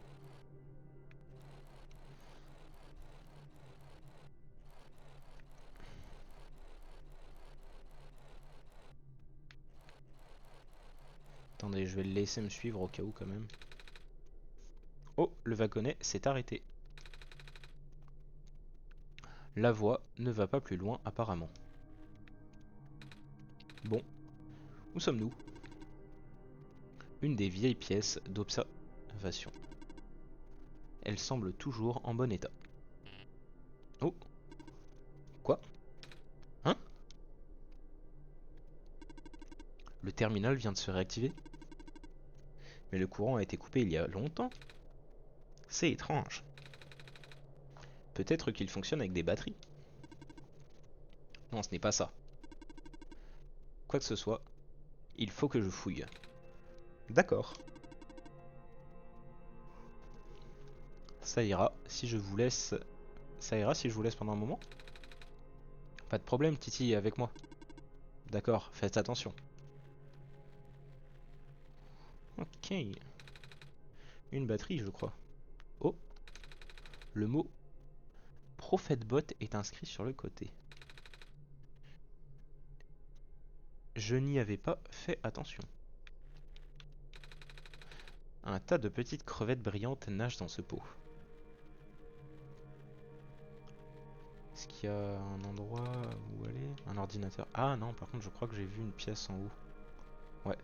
Attendez, je vais le laisser me suivre au cas où quand même. Oh, le wagonnet s'est arrêté. La voie ne va pas plus loin apparemment. Bon, où sommes-nous? Une des vieilles pièces d'observation. Elle semble toujours en bon état. Oh, quoi? Hein? Le terminal vient de se réactiver? Mais le courant a été coupé il y a longtemps. C'est étrange. Peut-être qu'il fonctionne avec des batteries. Non, ce n'est pas ça. Quoi que ce soit, il faut que je fouille. D'accord. Ça ira si je vous laisse. Ça ira si je vous laisse pendant un moment? Pas de problème, Titi est avec moi. D'accord, faites attention. Ok. Une batterie, je crois. Oh, le mot ProphetBot est inscrit sur le côté. Je n'y avais pas fait attention. Un tas de petites crevettes brillantes nagent dans ce pot. Est-ce qu'il y a un endroit où aller? Un ordinateur? Ah non, par contre, je crois que j'ai vu une pièce en haut. Ouais.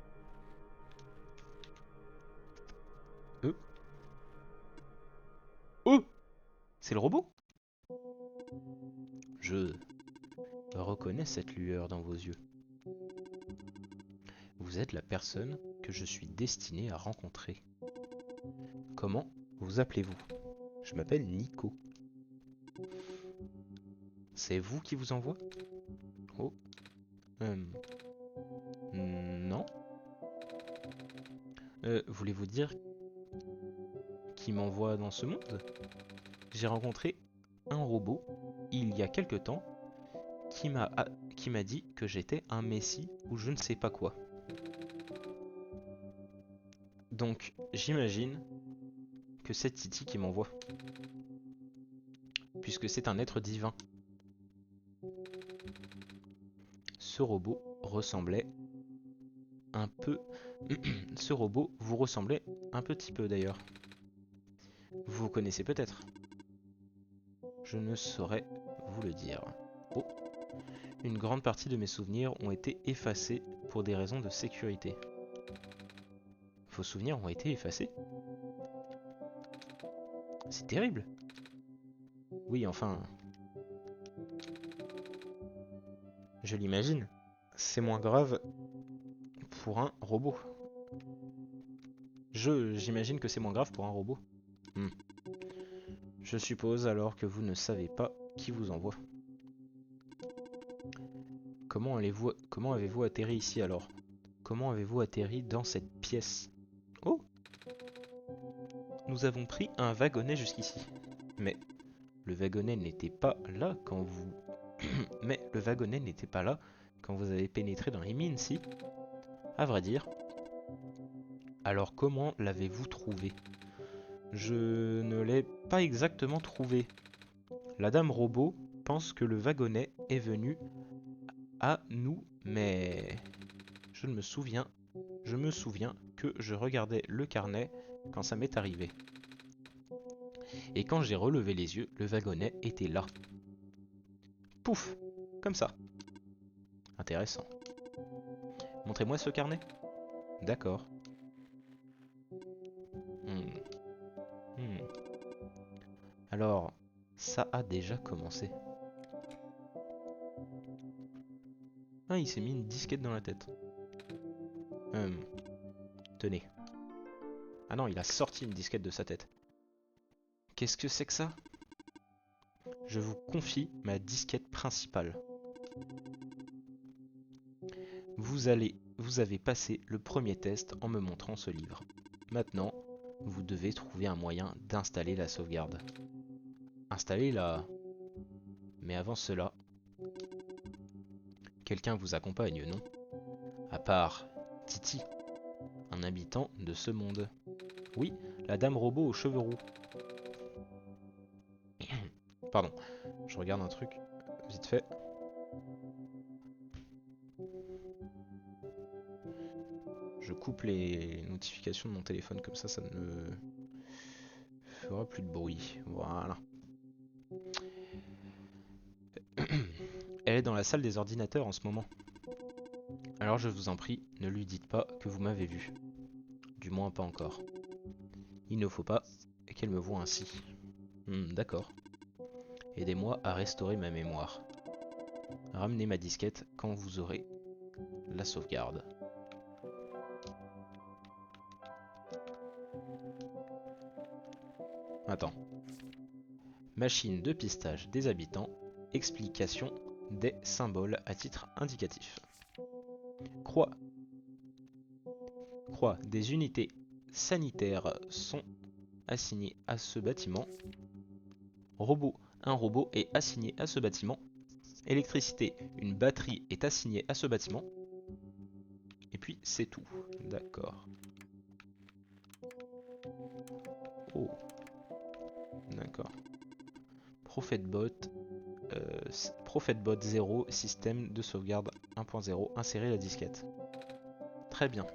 Euh. Oh! C'est le robot? Je reconnais cette lueur dans vos yeux. Vous êtes la personne que je suis destiné à rencontrer. Comment vous appelez-vous? Je m'appelle Nico. C'est vous qui vous envoie? Oh. Non. Voulez-vous dire qui m'envoie dans ce monde? J'ai rencontré un robot il y a quelque temps qui m'a dit que j'étais un messie ou je ne sais pas quoi. Donc j'imagine que c'est Titi qui m'envoie. puisque c'est un être divin. Ce robot ressemblait un peu... Ce robot vous ressemblait un petit peu d'ailleurs. Vous vous connaissez peut-être. Je ne saurais vous le dire. Oh, une grande partie de mes souvenirs ont été effacés pour des raisons de sécurité. Vos souvenirs ont été effacés? C'est terrible. Oui, enfin... Je l'imagine. C'est moins grave pour un robot. J'imagine que c'est moins grave pour un robot. Hmm. Je suppose alors que vous ne savez pas qui vous envoie. Comment avez-vous atterri ici alors? Comment avez-vous atterri dans cette pièce? Oh! Nous avons pris un wagonnet jusqu'ici. Mais le wagonnet n'était pas là quand vous... Mais le wagonnet n'était pas là quand vous avez pénétré dans les mines, si? À vrai dire. Alors comment l'avez-vous trouvé? Je ne l'ai pas exactement trouvé. La dame robot pense que le wagonnet est venu à nous, mais je me souviens que je regardais le carnet quand ça m'est arrivé. Et quand j'ai relevé les yeux, le wagonnet était là. Pouf! Comme ça. Intéressant. Montrez-moi ce carnet. D'accord. Hmm. Hmm. Alors, ça a déjà commencé. Ah, il s'est mis une disquette dans la tête. Tenez. Ah non, il a sorti une disquette de sa tête. Qu'est-ce que c'est que ça? Je vous confie ma disquette principale. Vous avez passé le premier test en me montrant ce livre. Maintenant, vous devez trouver un moyen d'installer la sauvegarde. Installer la... Mais avant cela, quelqu'un vous accompagne, non? À part Titi, un habitant de ce monde. Oui, la dame robot aux cheveux roux. Pardon, je regarde un truc, vite fait. Je coupe les notifications de mon téléphone, comme ça, ça ne fera plus de bruit. Voilà. Elle est dans la salle des ordinateurs en ce moment. Alors je vous en prie, ne lui dites pas que vous m'avez vu. Du moins pas encore. Il ne faut pas qu'elle me voie ainsi. D'accord. Aidez-moi à restaurer ma mémoire. Ramenez ma disquette quand vous aurez la sauvegarde. Attends. Machine de pistage des habitants. Explication des symboles à titre indicatif. Croix. Des unités sanitaires sont assignées à ce bâtiment. Robot. Un robot est assigné à ce bâtiment. Électricité. Une batterie est assignée à ce bâtiment. Et puis c'est tout. D'accord. Oh. D'accord. ProphetBot. ProphetBot 0, système de sauvegarde 1.0. Insérer la disquette. Très bien.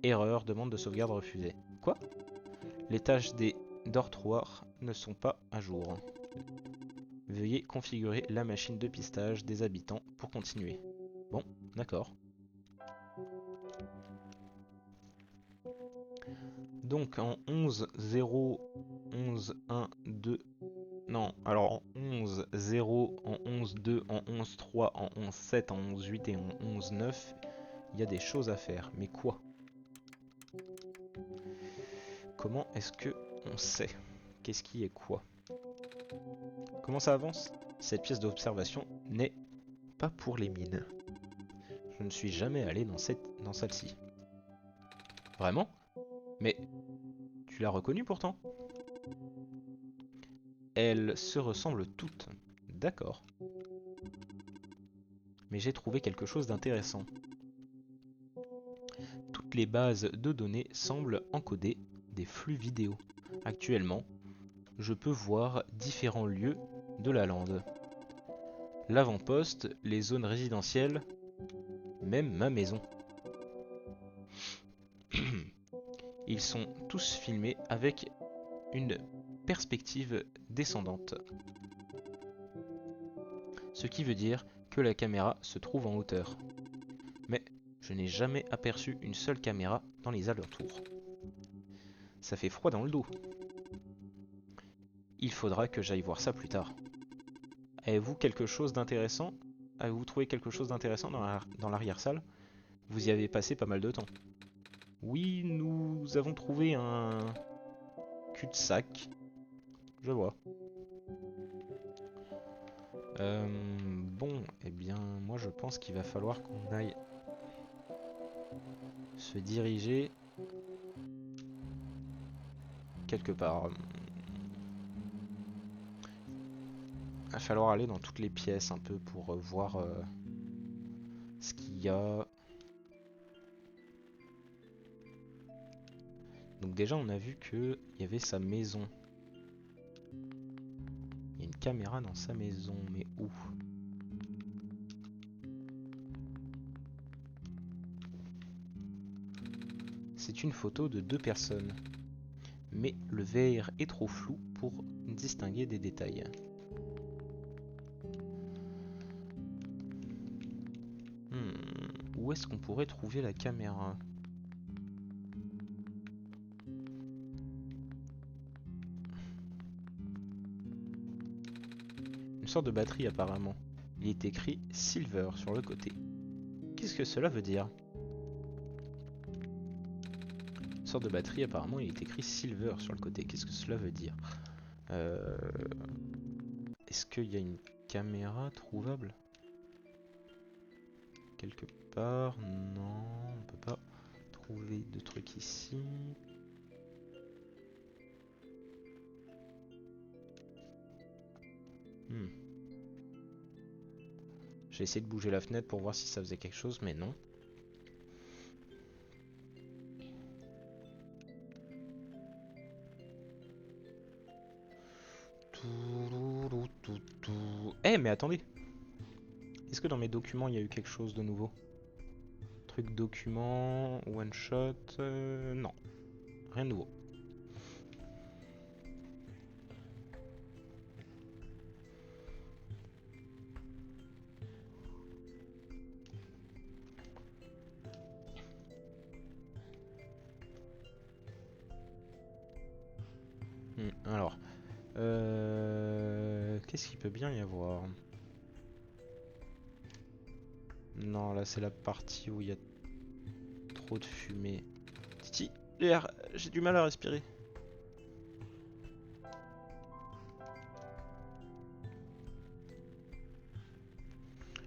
Erreur, demande de sauvegarde refusée. Quoi? Les tâches des dortoirs ne sont pas à jour. Veuillez configurer la machine de pistage des habitants pour continuer. Bon, d'accord. Donc en 11.0, 11.1.2... Non, alors en 11.0, en 11.2, en 11.3, en 11.7, en 11.8 et en 11.9, il y a des choses à faire. Mais quoi? Comment est-ce que on sait? Qu'est-ce qui est quoi? Comment ça avance? Cette pièce d'observation n'est pas pour les mines. Je ne suis jamais allé dans celle-ci. Vraiment? Mais tu l'as reconnue pourtant? Elles se ressemblent toutes. D'accord. Mais j'ai trouvé quelque chose d'intéressant. Toutes les bases de données semblent encoder des flux vidéo. Actuellement, je peux voir différents lieux de la lande. L'avant-poste, les zones résidentielles, même ma maison. Ils sont tous filmés avec une perspective descendante. Ce qui veut dire que la caméra se trouve en hauteur. Mais je n'ai jamais aperçu une seule caméra dans les alentours. Ça fait froid dans le dos. Il faudra que j'aille voir ça plus tard. Avez-vous quelque chose d'intéressant? Avez-vous trouvé quelque chose d'intéressant dans l'arrière-salle? Vous y avez passé pas mal de temps. Oui, nous avons trouvé un cul-de-sac. Je vois. Bon, eh bien, moi je pense qu'il va falloir qu'on aille se diriger quelque part. Il va falloir aller dans toutes les pièces un peu pour voir ce qu'il y a. Donc déjà on a vu qu'il y avait sa maison. Il y a une caméra dans sa maison, mais où? C'est une photo de 2 personnes. Mais le verre est trop flou pour distinguer des détails. Où est-ce qu'on pourrait trouver la caméra? Une sorte de batterie apparemment. Il est écrit Silver sur le côté. Qu'est-ce que cela veut dire? Une sorte de batterie apparemment, il est écrit Silver sur le côté. Qu'est-ce que cela veut dire? Est-ce qu'il y a une caméra trouvable? Quelque part? Non, on peut pas trouver de trucs ici. J'ai essayé de bouger la fenêtre pour voir si ça faisait quelque chose, mais non. Eh, mais attendez! Est-ce que dans mes documents il y a eu quelque chose de nouveau? Truc document, one shot, non, rien de nouveau. Alors, qu'est-ce qu'il peut bien y avoir? Non, là c'est la partie où il y a trop de fumée. Titi, l'air, j'ai du mal à respirer.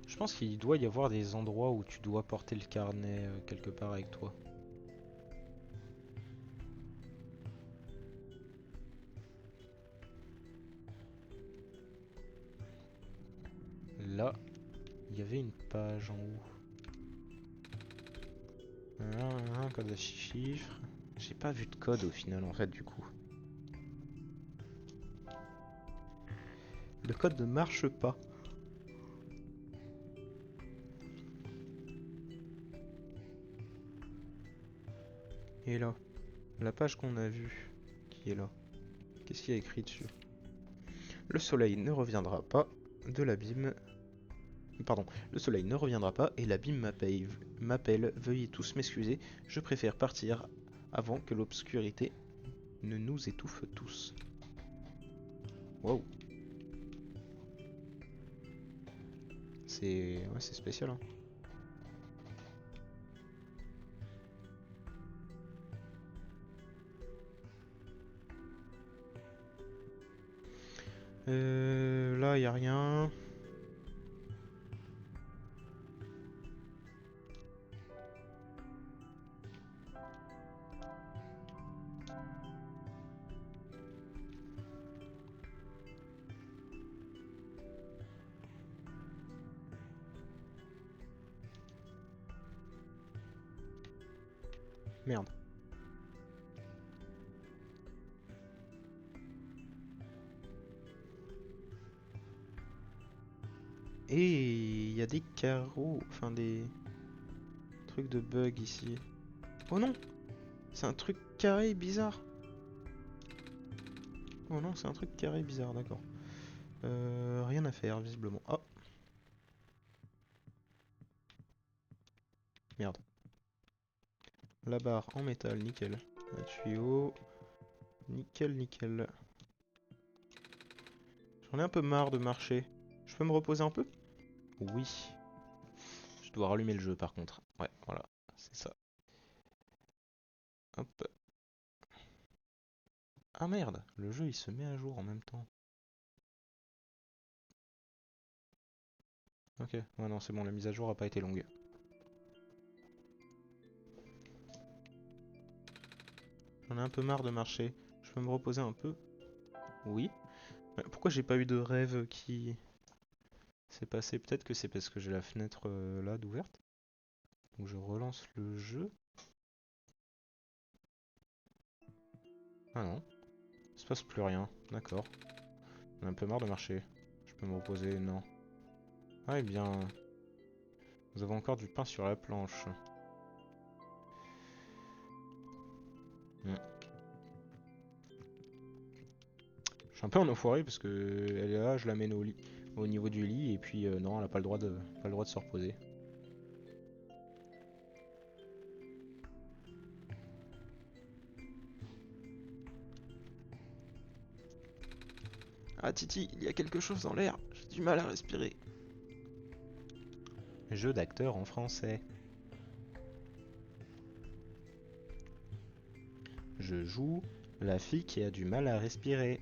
Je pense qu'il doit y avoir des endroits où tu dois porter le carnet quelque part avec toi. Là, il y avait une page en haut. Un code à chiffres. J'ai pas vu de code au final en fait du coup. Le code ne marche pas. Et là, la page qu'on a vue, qui est là. Qu'est-ce qu'il y a écrit dessus? Le soleil ne reviendra pas de l'abîme. Pardon, le soleil ne reviendra pas et l'abîme m'appelle. Veuillez tous m'excuser, je préfère partir avant que l'obscurité ne nous étouffe tous. Wow. C'est spécial, hein. Là, y a rien. Merde. Et il y a des carreaux, enfin des trucs de bug ici. Oh non! C'est un truc carré bizarre. Oh non, c'est un truc carré bizarre, d'accord. Rien à faire, visiblement. Oh! Merde. La barre en métal, nickel. Un tuyau. Nickel, nickel. J'en ai un peu marre de marcher. Je peux me reposer un peu? Oui. Je dois rallumer le jeu par contre. Ouais, voilà. C'est ça. Hop. Ah merde, le jeu il se met à jour en même temps. Ok, ouais non c'est bon, la mise à jour a pas été longue. J'en ai un peu marre de marcher. Je peux me reposer un peu? Oui. Mais pourquoi j'ai pas eu de rêve qui s'est passé? Peut-être que c'est parce que j'ai la fenêtre là d'ouverte. Donc je relance le jeu. Ah non, il se passe plus rien. D'accord. J'en ai un peu marre de marcher. Je peux me reposer? Non. Ah eh bien, nous avons encore du pain sur la planche. Hmm. Je suis un peu en enfoiré parce que elle est là, je la mène au lit, au niveau du lit et puis non, elle a pas le droit de se reposer. Ah Titi, il y a quelque chose dans l'air, j'ai du mal à respirer. Jeu d'acteur en français. Je joue la fille qui a du mal à respirer.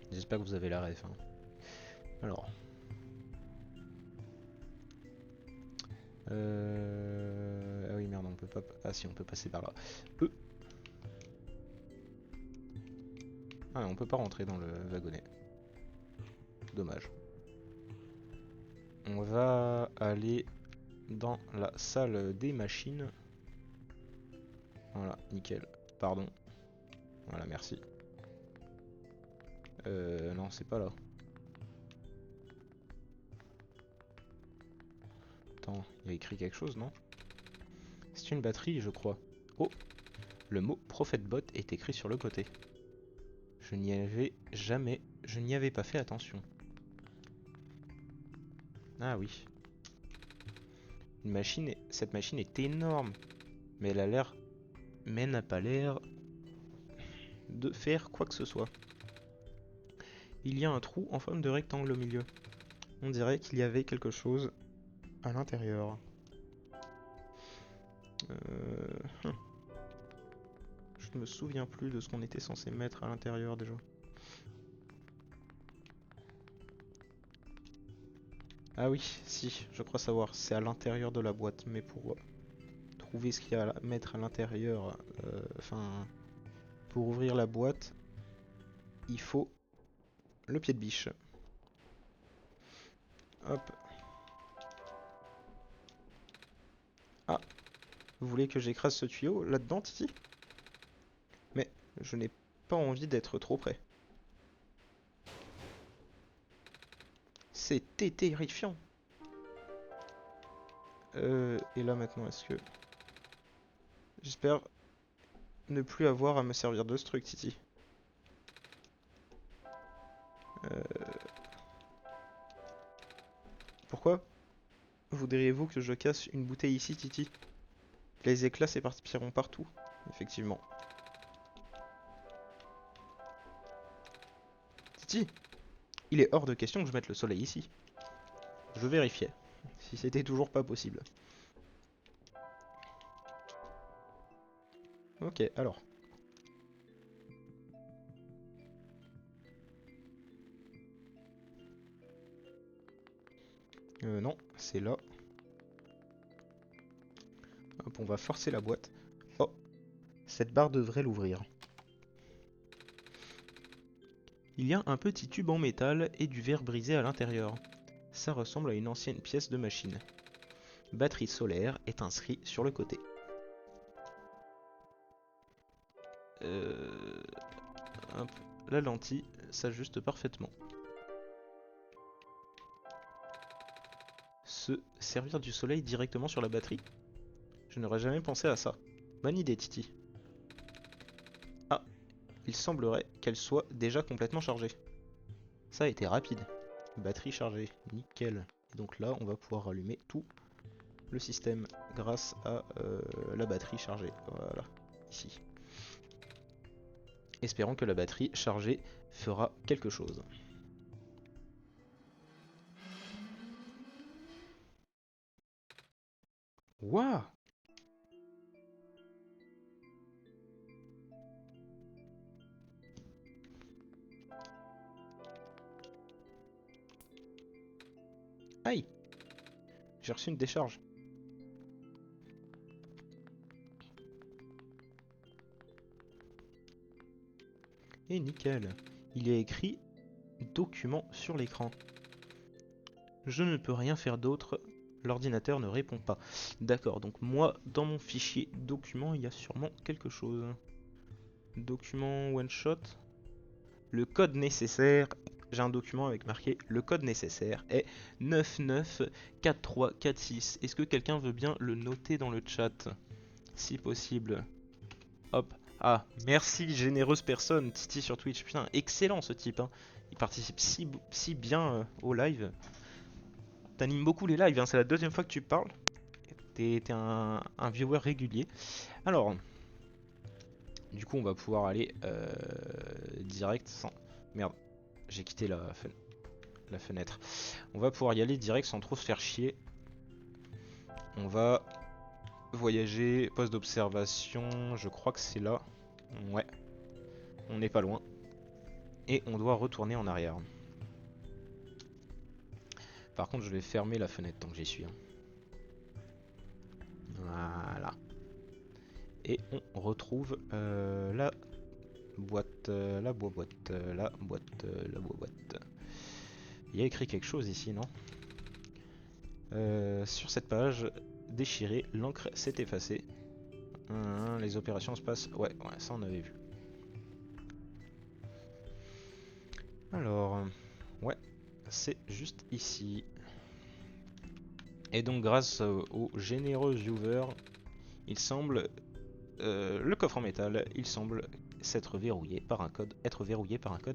J'espère que vous avez la ref. Hein. Alors. Ah oui merde, on peut pas. Ah si, on peut passer par là. Ah, on peut pas rentrer dans le wagonnet. Dommage. On va aller dans la salle des machines. Voilà, nickel. Pardon. Voilà, merci. Non, c'est pas là. Attends, il y a écrit quelque chose, non? C'est une batterie, je crois. Oh, le mot ProphetBot est écrit sur le côté. Je n'y avais jamais... Je n'y avais pas fait attention. Ah oui. Cette machine est énorme. Mais elle a l'air... Mais elle n'a pas l'air... de faire quoi que ce soit. Il y a un trou en forme de rectangle au milieu. On dirait qu'il y avait quelque chose à l'intérieur. Euh... Je ne me souviens plus de ce qu'on était censé mettre à l'intérieur déjà. Ah oui, si, je crois savoir. C'est à l'intérieur de la boîte. Mais pour trouver ce qu'il y a à mettre à l'intérieur, enfin, pour ouvrir la boîte, il faut le pied de biche. Hop. Ah, vous voulez que j'écrase ce tuyau là-dedans, Titi? Mais je n'ai pas envie d'être trop près. C'était terrifiant. Et là maintenant, est-ce que... J'espère ne plus avoir à me servir de ce truc, Titi. Pourquoi voudriez-vous que je casse une bouteille ici, Titi? Les éclats s'éparpilleront partout, effectivement. Titi, il est hors de question que je mette le soleil ici. Je vérifiais, si c'était toujours pas possible. Ok, alors. Non, c'est là. Hop, on va forcer la boîte. Oh, cette barre devrait l'ouvrir. Il y a un petit tube en métal et du verre brisé à l'intérieur. Ça ressemble à une ancienne pièce de machine. Batterie solaire est inscrit sur le côté. Euh... Hop. la lentille s'ajuste parfaitement. Se servir du soleil directement sur la batterie? Je n'aurais jamais pensé à ça. Bonne idée, Titi. Ah, il semblerait qu'elle soit déjà complètement chargée. Ça a été rapide. Batterie chargée, nickel. Et donc là, on va pouvoir rallumer tout le système grâce à la batterie chargée. Voilà, ici. Espérons que la batterie chargée fera quelque chose. Waouh! Aïe! J'ai reçu une décharge. Et nickel. Il y a écrit document sur l'écran. Je ne peux rien faire d'autre. L'ordinateur ne répond pas. D'accord, donc moi, dans mon fichier document, il y a sûrement quelque chose. Document one shot. Le code nécessaire. J'ai un document avec marqué le code nécessaire est 994346. Est-ce que quelqu'un veut bien le noter dans le chat? Si possible. Hop. Ah, merci généreuse personne, Titi sur Twitch. Putain, excellent ce type, hein. Il participe si bien au live. T'animes beaucoup les lives, hein. C'est la deuxième fois que tu parles. T'es un viewer régulier. Alors, du coup, on va pouvoir aller direct sans... Merde, j'ai quitté la fenêtre. On va pouvoir y aller direct sans trop se faire chier. On va voyager, poste d'observation, je crois que c'est là. Ouais, on n'est pas loin. Et on doit retourner en arrière. Par contre, je vais fermer la fenêtre tant que j'y suis, hein. Voilà. Et on retrouve la boîte, la boîte, la boîte, la boîte. Il y a écrit quelque chose ici, non? Sur cette page déchirée, l'encre s'est effacée. Les opérations se passent... Ouais, ça on avait vu. Alors, ouais, c'est juste ici. Et donc grâce au généreux viewer, il semble... le coffre en métal, il semble être verrouillé par un code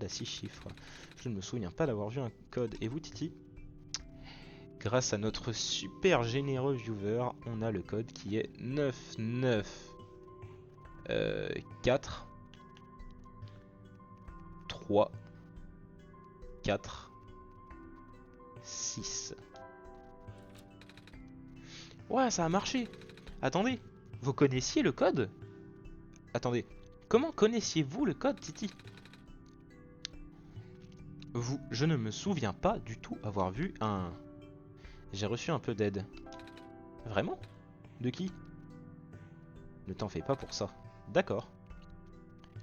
à 6 chiffres. Je ne me souviens pas d'avoir vu un code. Et vous, Titi? Grâce à notre super généreux viewer, on a le code qui est 994 3 4 6. Ouais, ça a marché. Attendez, vous connaissiez le code? Attendez, comment connaissiez-vous le code, Titi? Je ne me souviens pas du tout avoir vu un... J'ai reçu un peu d'aide. Vraiment? De qui? Ne t'en fais pas pour ça. D'accord.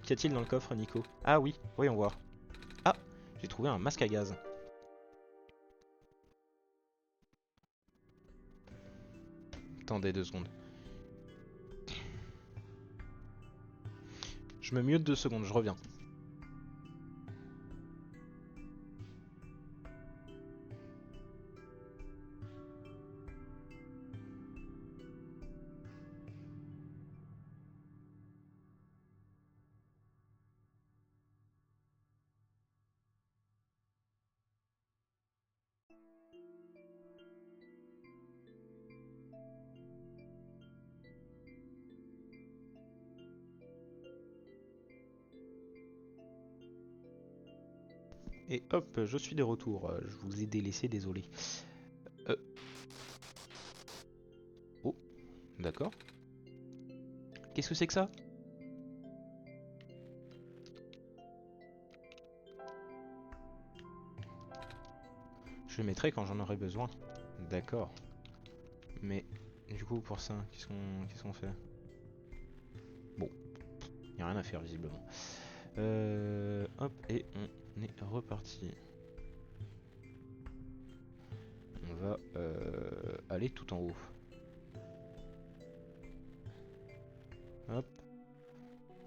Qu'y a-t-il dans le coffre, Nico? Ah oui, voyons voir. Ah, j'ai trouvé un masque à gaz. Attendez 2 secondes. Je me mute 2 secondes, je reviens. Et hop, je suis de retour. Je vous ai délaissé, désolé. Euh... Oh, d'accord. Qu'est-ce que c'est que ça? Je le mettrai quand j'en aurai besoin. D'accord. Mais du coup, pour ça, qu'est-ce qu'on fait? Bon, y a rien à faire visiblement. Hop, et on est reparti. On va aller tout en haut. Hop.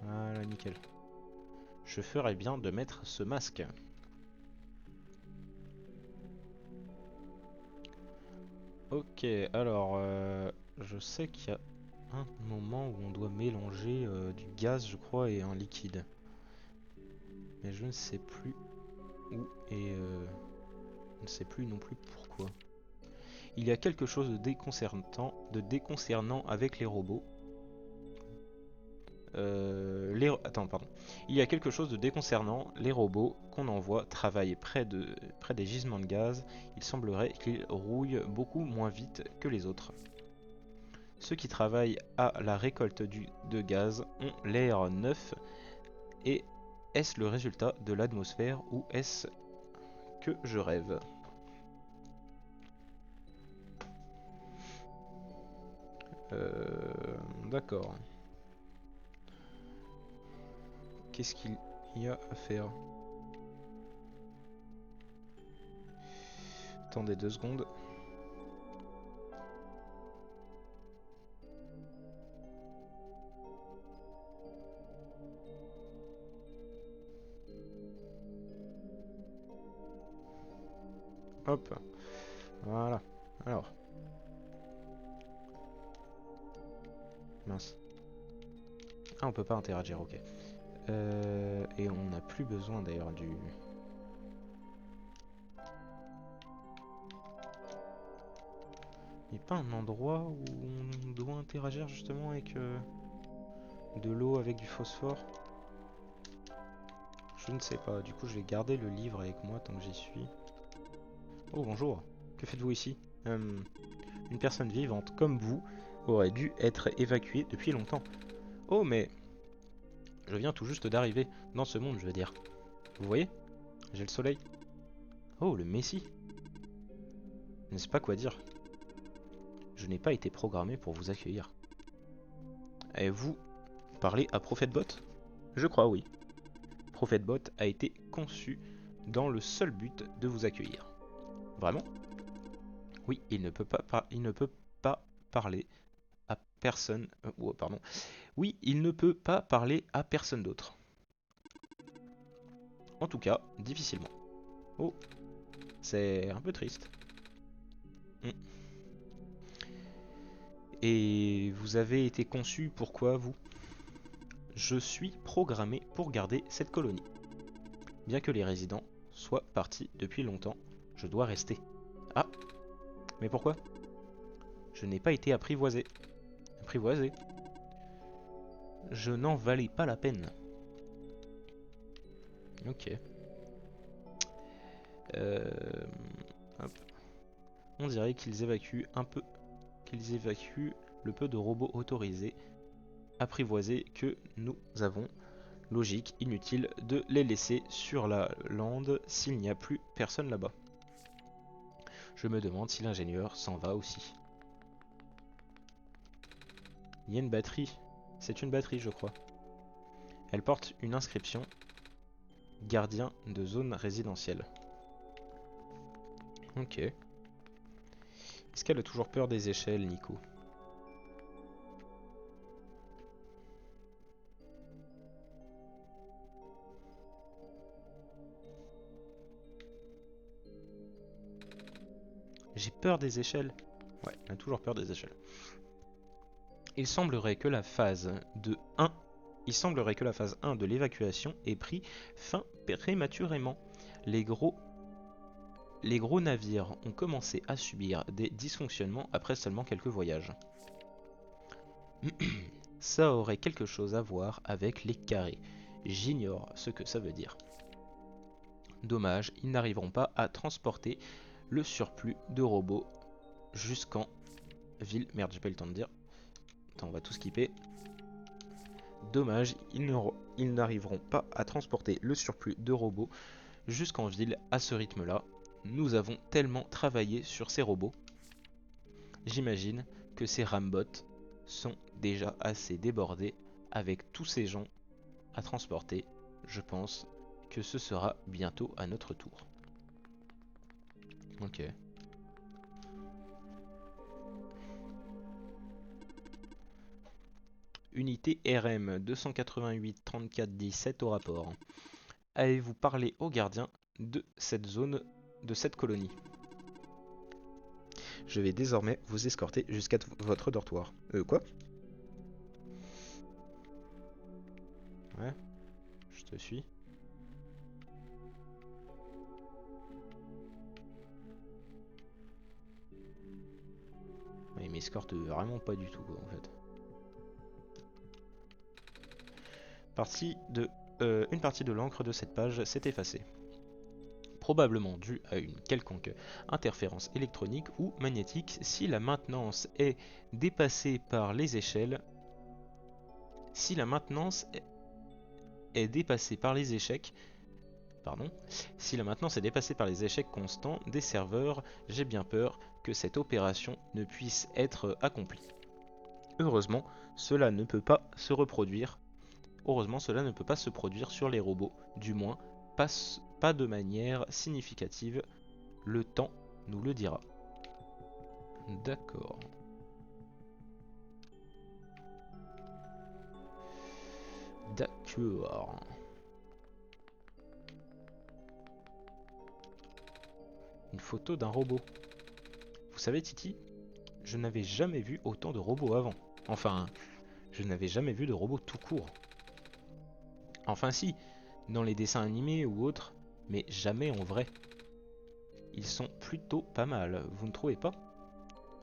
Voilà, nickel. je ferais bien de mettre ce masque. Ok, alors je sais qu'il y a un moment où on doit mélanger du gaz, je crois, et un liquide. Mais je ne sais plus où et je ne sais plus non plus pourquoi. Il y a quelque chose de déconcernant avec les robots. Attends, pardon. Il y a quelque chose de déconcernant. Les robots qu'on envoie travaillent près des gisements de gaz. Il semblerait qu'ils rouillent beaucoup moins vite que les autres. Ceux qui travaillent à la récolte de gaz ont l'air neuf. Et est-ce le résultat de l'atmosphère ou est-ce que je rêve? D'accord. Qu'est-ce qu'il y a à faire? Attendez 2 secondes. Hop. Voilà. Alors. Mince. Ah, on peut pas interagir, ok. Et on n'a plus besoin d'ailleurs du... Il n'y a pas un endroit où on doit interagir justement avec de l'eau avec du phosphore? Je ne sais pas, du coup je vais garder le livre avec moi tant que j'y suis. Oh bonjour, que faites-vous ici? Une personne vivante comme vous aurait dû être évacuée depuis longtemps. Oh mais je viens tout juste d'arriver dans ce monde, je veux dire. Vous voyez? J'ai le soleil. Oh le Messie. Je ne sais pas quoi dire. Je n'ai pas été programmé pour vous accueillir. Et vous parlez à ProphetBot? Je crois oui. ProphetBot a été conçu dans le seul but de vous accueillir. Vraiment? Oui, il ne peut pas parler à personne. Pardon. Oui, il ne peut pas parler à personne d'autre. En tout cas, difficilement. Oh, c'est un peu triste. Hmm. Et vous avez été conçu pour quoi, vous? Je suis programmé pour garder cette colonie. Bien que les résidents soient partis depuis longtemps, je dois rester. Ah, mais pourquoi? Je n'ai pas été apprivoisé. Apprivoisé? Je n'en valais pas la peine. Ok. Euh, hop. On dirait qu'ils évacuent le peu de robots autorisés, apprivoisés que nous avons. Logique, inutile de les laisser sur la lande s'il n'y a plus personne là-bas. Je me demande si l'ingénieur s'en va aussi. Il y a une batterie. C'est une batterie, je crois. Elle porte une inscription. Gardien de zone résidentielle. Ok. Est-ce qu'elle a toujours peur des échelles, Nico? J'ai peur des échelles. Ouais, elle a toujours peur des échelles. Il semblerait que la phase de 1 Il semblerait que la phase 1 de l'évacuation ait pris fin prématurément. Les gros, les gros navires ont commencé à subir des dysfonctionnements après seulement quelques voyages. Ça aurait quelque chose à voir avec les carrés. J'ignore ce que ça veut dire. Dommage, ils n'arriveront pas à transporter le surplus de robots jusqu'en ville. Merde, j'ai pas eu le temps de dire. Attends, on va tout skipper. Dommage, ils n'arriveront pas à transporter le surplus de robots jusqu'en ville à ce rythme-là. Nous avons tellement travaillé sur ces robots. J'imagine que ces rambots sont déjà assez débordés avec tous ces gens à transporter. Je pense que ce sera bientôt à notre tour. Ok. Unité RM 288 34 17 au rapport. Avez-vous parlé au gardien de cette zone, de cette colonie? Je vais désormais vous escorter jusqu'à votre dortoir. Quoi? Ouais, je te suis. Il m'escorte vraiment pas du tout, quoi, en fait. Une partie de l'encre de cette page s'est effacée. Probablement due à une quelconque interférence électronique ou magnétique si la maintenance est dépassée par les échelles. Si la maintenance est dépassée par les échecs, pardon, si la maintenance est dépassée par les échecs constants des serveurs, j'ai bien peur que cette opération ne puisse être accomplie. Heureusement, cela ne peut pas se reproduire. Heureusement, cela ne peut pas se produire sur les robots, du moins pas de manière significative. Le temps nous le dira. D'accord. D'accord. Une photo d'un robot. Vous savez, Titi, je n'avais jamais vu autant de robots avant. Enfin, je n'avais jamais vu de robots tout court. Enfin si, dans les dessins animés ou autres, mais jamais en vrai. Ils sont plutôt pas mal, vous ne trouvez pas?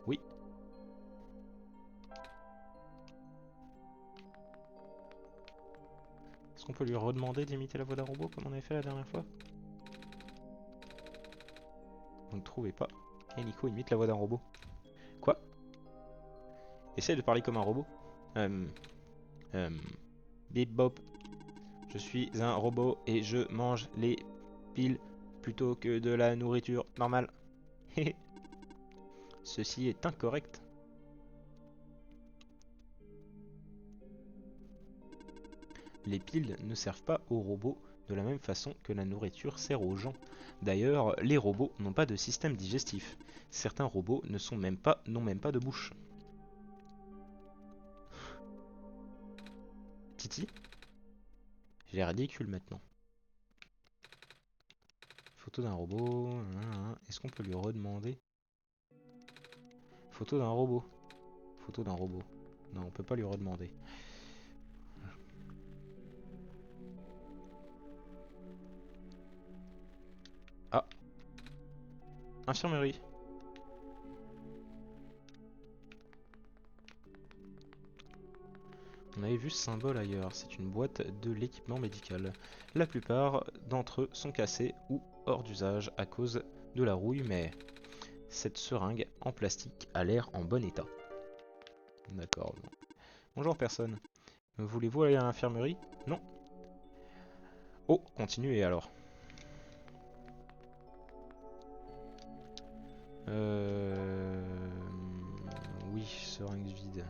Oui. Est-ce qu'on peut lui redemander d'imiter la voix d'un robot comme on avait fait la dernière fois? Vous ne trouvez pas? Et Nico imite la voix d'un robot. Quoi? Essaye de parler comme un robot. Euh, Bip bop. Je suis un robot et je mange les piles plutôt que de la nourriture normale. Ceci est incorrect. Les piles ne servent pas aux robots de la même façon que la nourriture sert aux gens. D'ailleurs, les robots n'ont pas de système digestif. Certains robots n'ont même pas de bouche. Titi? J'ai l'air ridicule maintenant. Photo d'un robot. Est-ce qu'on peut lui redemander? Photo d'un robot. Photo d'un robot. Non, on peut pas lui redemander. Ah, infirmerie. On avait vu ce symbole ailleurs, c'est une boîte de l'équipement médical. La plupart d'entre eux sont cassés ou hors d'usage à cause de la rouille, mais cette seringue en plastique a l'air en bon état. D'accord. Bonjour personne. Voulez-vous aller à l'infirmerie? Non. Oh, continuez alors. Oui, seringue vide.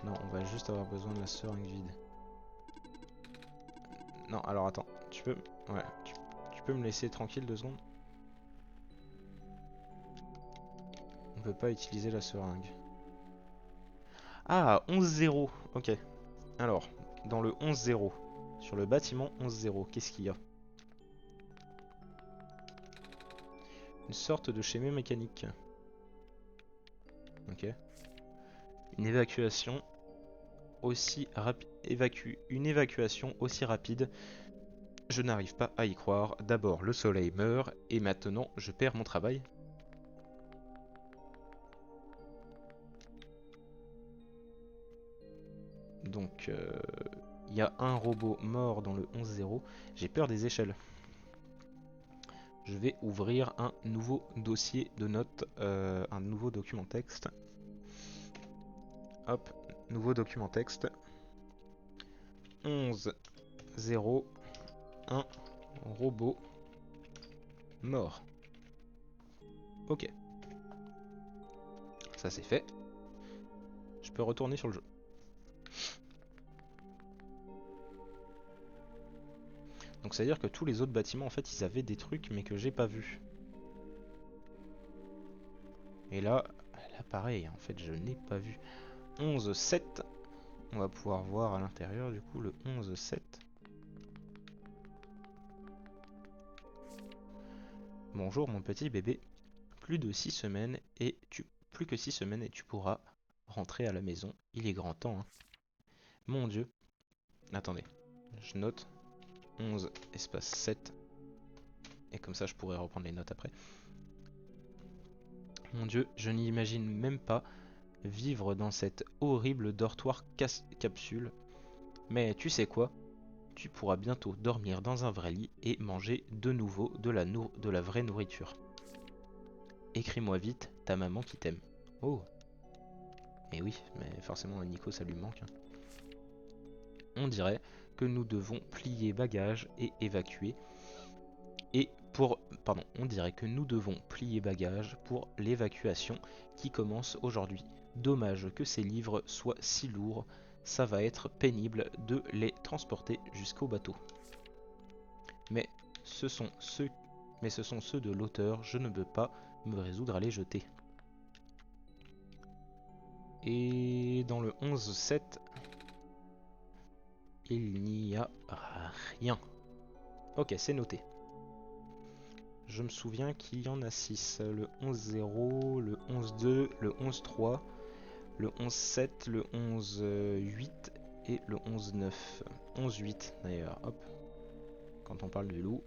Non, on va juste avoir besoin de la seringue vide. Non, alors attends, tu peux... Ouais, tu peux me laisser tranquille 2 secondes? On peut pas utiliser la seringue. Ah, 11-0. Ok. Alors, dans le 11-0, sur le bâtiment 11-0, qu'est-ce qu'il y a? Une sorte de schéma mécanique. Ok. Une évacuation aussi rapide. Une évacuation aussi rapide. Je n'arrive pas à y croire. D'abord, le soleil meurt et maintenant, je perds mon travail. Donc, il y a un robot mort dans le 11-0. J'ai peur des échelles. Je vais ouvrir un nouveau dossier de notes, un nouveau document texte. Hop, nouveau document texte. 11-0, un robot mort. Ok, ça c'est fait. Je peux retourner sur le jeu. Donc ça veut dire que tous les autres bâtiments en fait ils avaient des trucs mais que j'ai pas vu. Et là pareil en fait je n'ai pas vu. 11-7, on va pouvoir voir à l'intérieur du coup le 11-7. Bonjour mon petit bébé, plus que 6 semaines et tu pourras rentrer à la maison. Il est grand temps, hein. Mon Dieu. Attendez, je note 11 espace 7 et comme ça je pourrai reprendre les notes après. Mon Dieu, je n'imagine même pas vivre dans cette horrible dortoir capsule. Mais tu sais quoi? Tu pourras bientôt dormir dans un vrai lit et manger de nouveau de la vraie nourriture. Écris-moi vite, ta maman qui t'aime. Oh, et oui, mais forcément Nico ça lui manque, hein. On dirait que nous devons plier bagages et évacuer. On dirait que nous devons plier bagages pour l'évacuation qui commence aujourd'hui. Dommage que ces livres soient si lourds, ça va être pénible de les transporter jusqu'au bateau. Mais ce sont ceux, mais ce sont ceux de l'auteur, je ne peux pas me résoudre à les jeter. Et dans le 11-7, il n'y a rien. Ok, c'est noté. Je me souviens qu'il y en a 6. Le 11-0, le 11-2, le 11-3, le 11-7, le 11-8 et le 11-9. 11-8 d'ailleurs, hop. Quand on parle du loup.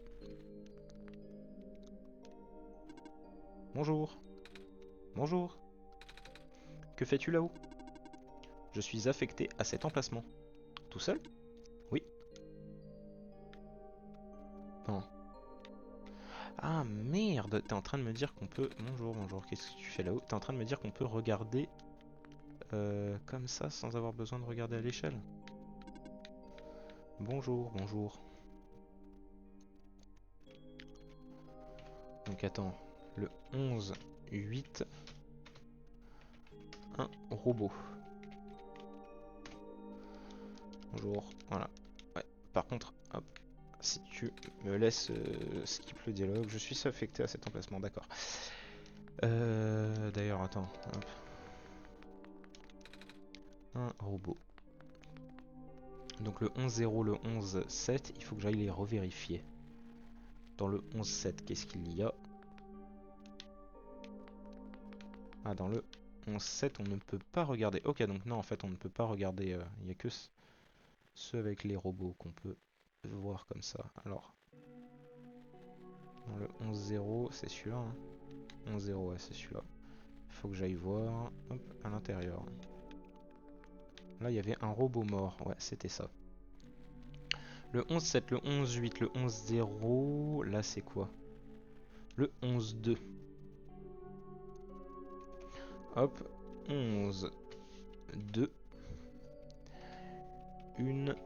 Bonjour. Bonjour. Que fais-tu là-haut? Je suis affecté à cet emplacement. Tout seul? Oui. Non. Ah merde, t'es en train de me dire qu'on peut... Bonjour, bonjour, qu'est-ce que tu fais là-haut? T'es en train de me dire qu'on peut regarder comme ça sans avoir besoin de regarder à l'échelle? Bonjour, bonjour. Donc attends, le 11-8, un robot. Bonjour, voilà. Ouais, par contre, hop, si tu me laisses skip le dialogue, je suis affecté à cet emplacement, d'accord. D'ailleurs, attends, hop. Un robot. Donc le 11-0, le 11-7, il faut que j'aille les revérifier. Dans le 11-7, qu'est-ce qu'il y a? Ah, dans le 11-7, on ne peut pas regarder. Ok, donc non, en fait, on ne peut pas regarder. Il n'y a que ceux avec les robots qu'on peut voir comme ça. Alors, dans le 11-0, c'est celui-là, hein. 11-0, ouais, c'est celui-là. Il faut que j'aille voir. Hop, à l'intérieur. Là, il y avait un robot mort. Ouais, c'était ça. Le 11-7, le 11-8, le 11-0. Là, c'est quoi? Le 11-2. Hop, 11-2. Une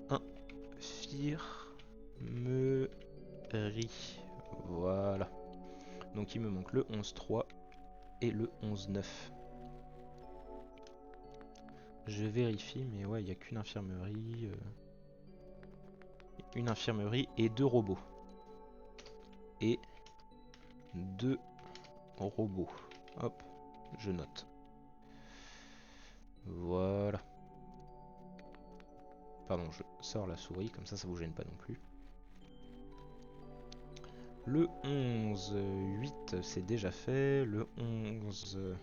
infirmerie. Voilà. Donc il me manque le 11-3 et le 11-9. Je vérifie, mais ouais, il n'y a qu'une infirmerie. Une infirmerie et 2 robots. Et 2 robots. Hop, je note. Voilà. Pardon, je sors la souris, comme ça vous gêne pas non plus. Le 11-8, c'est déjà fait. Le 11-3,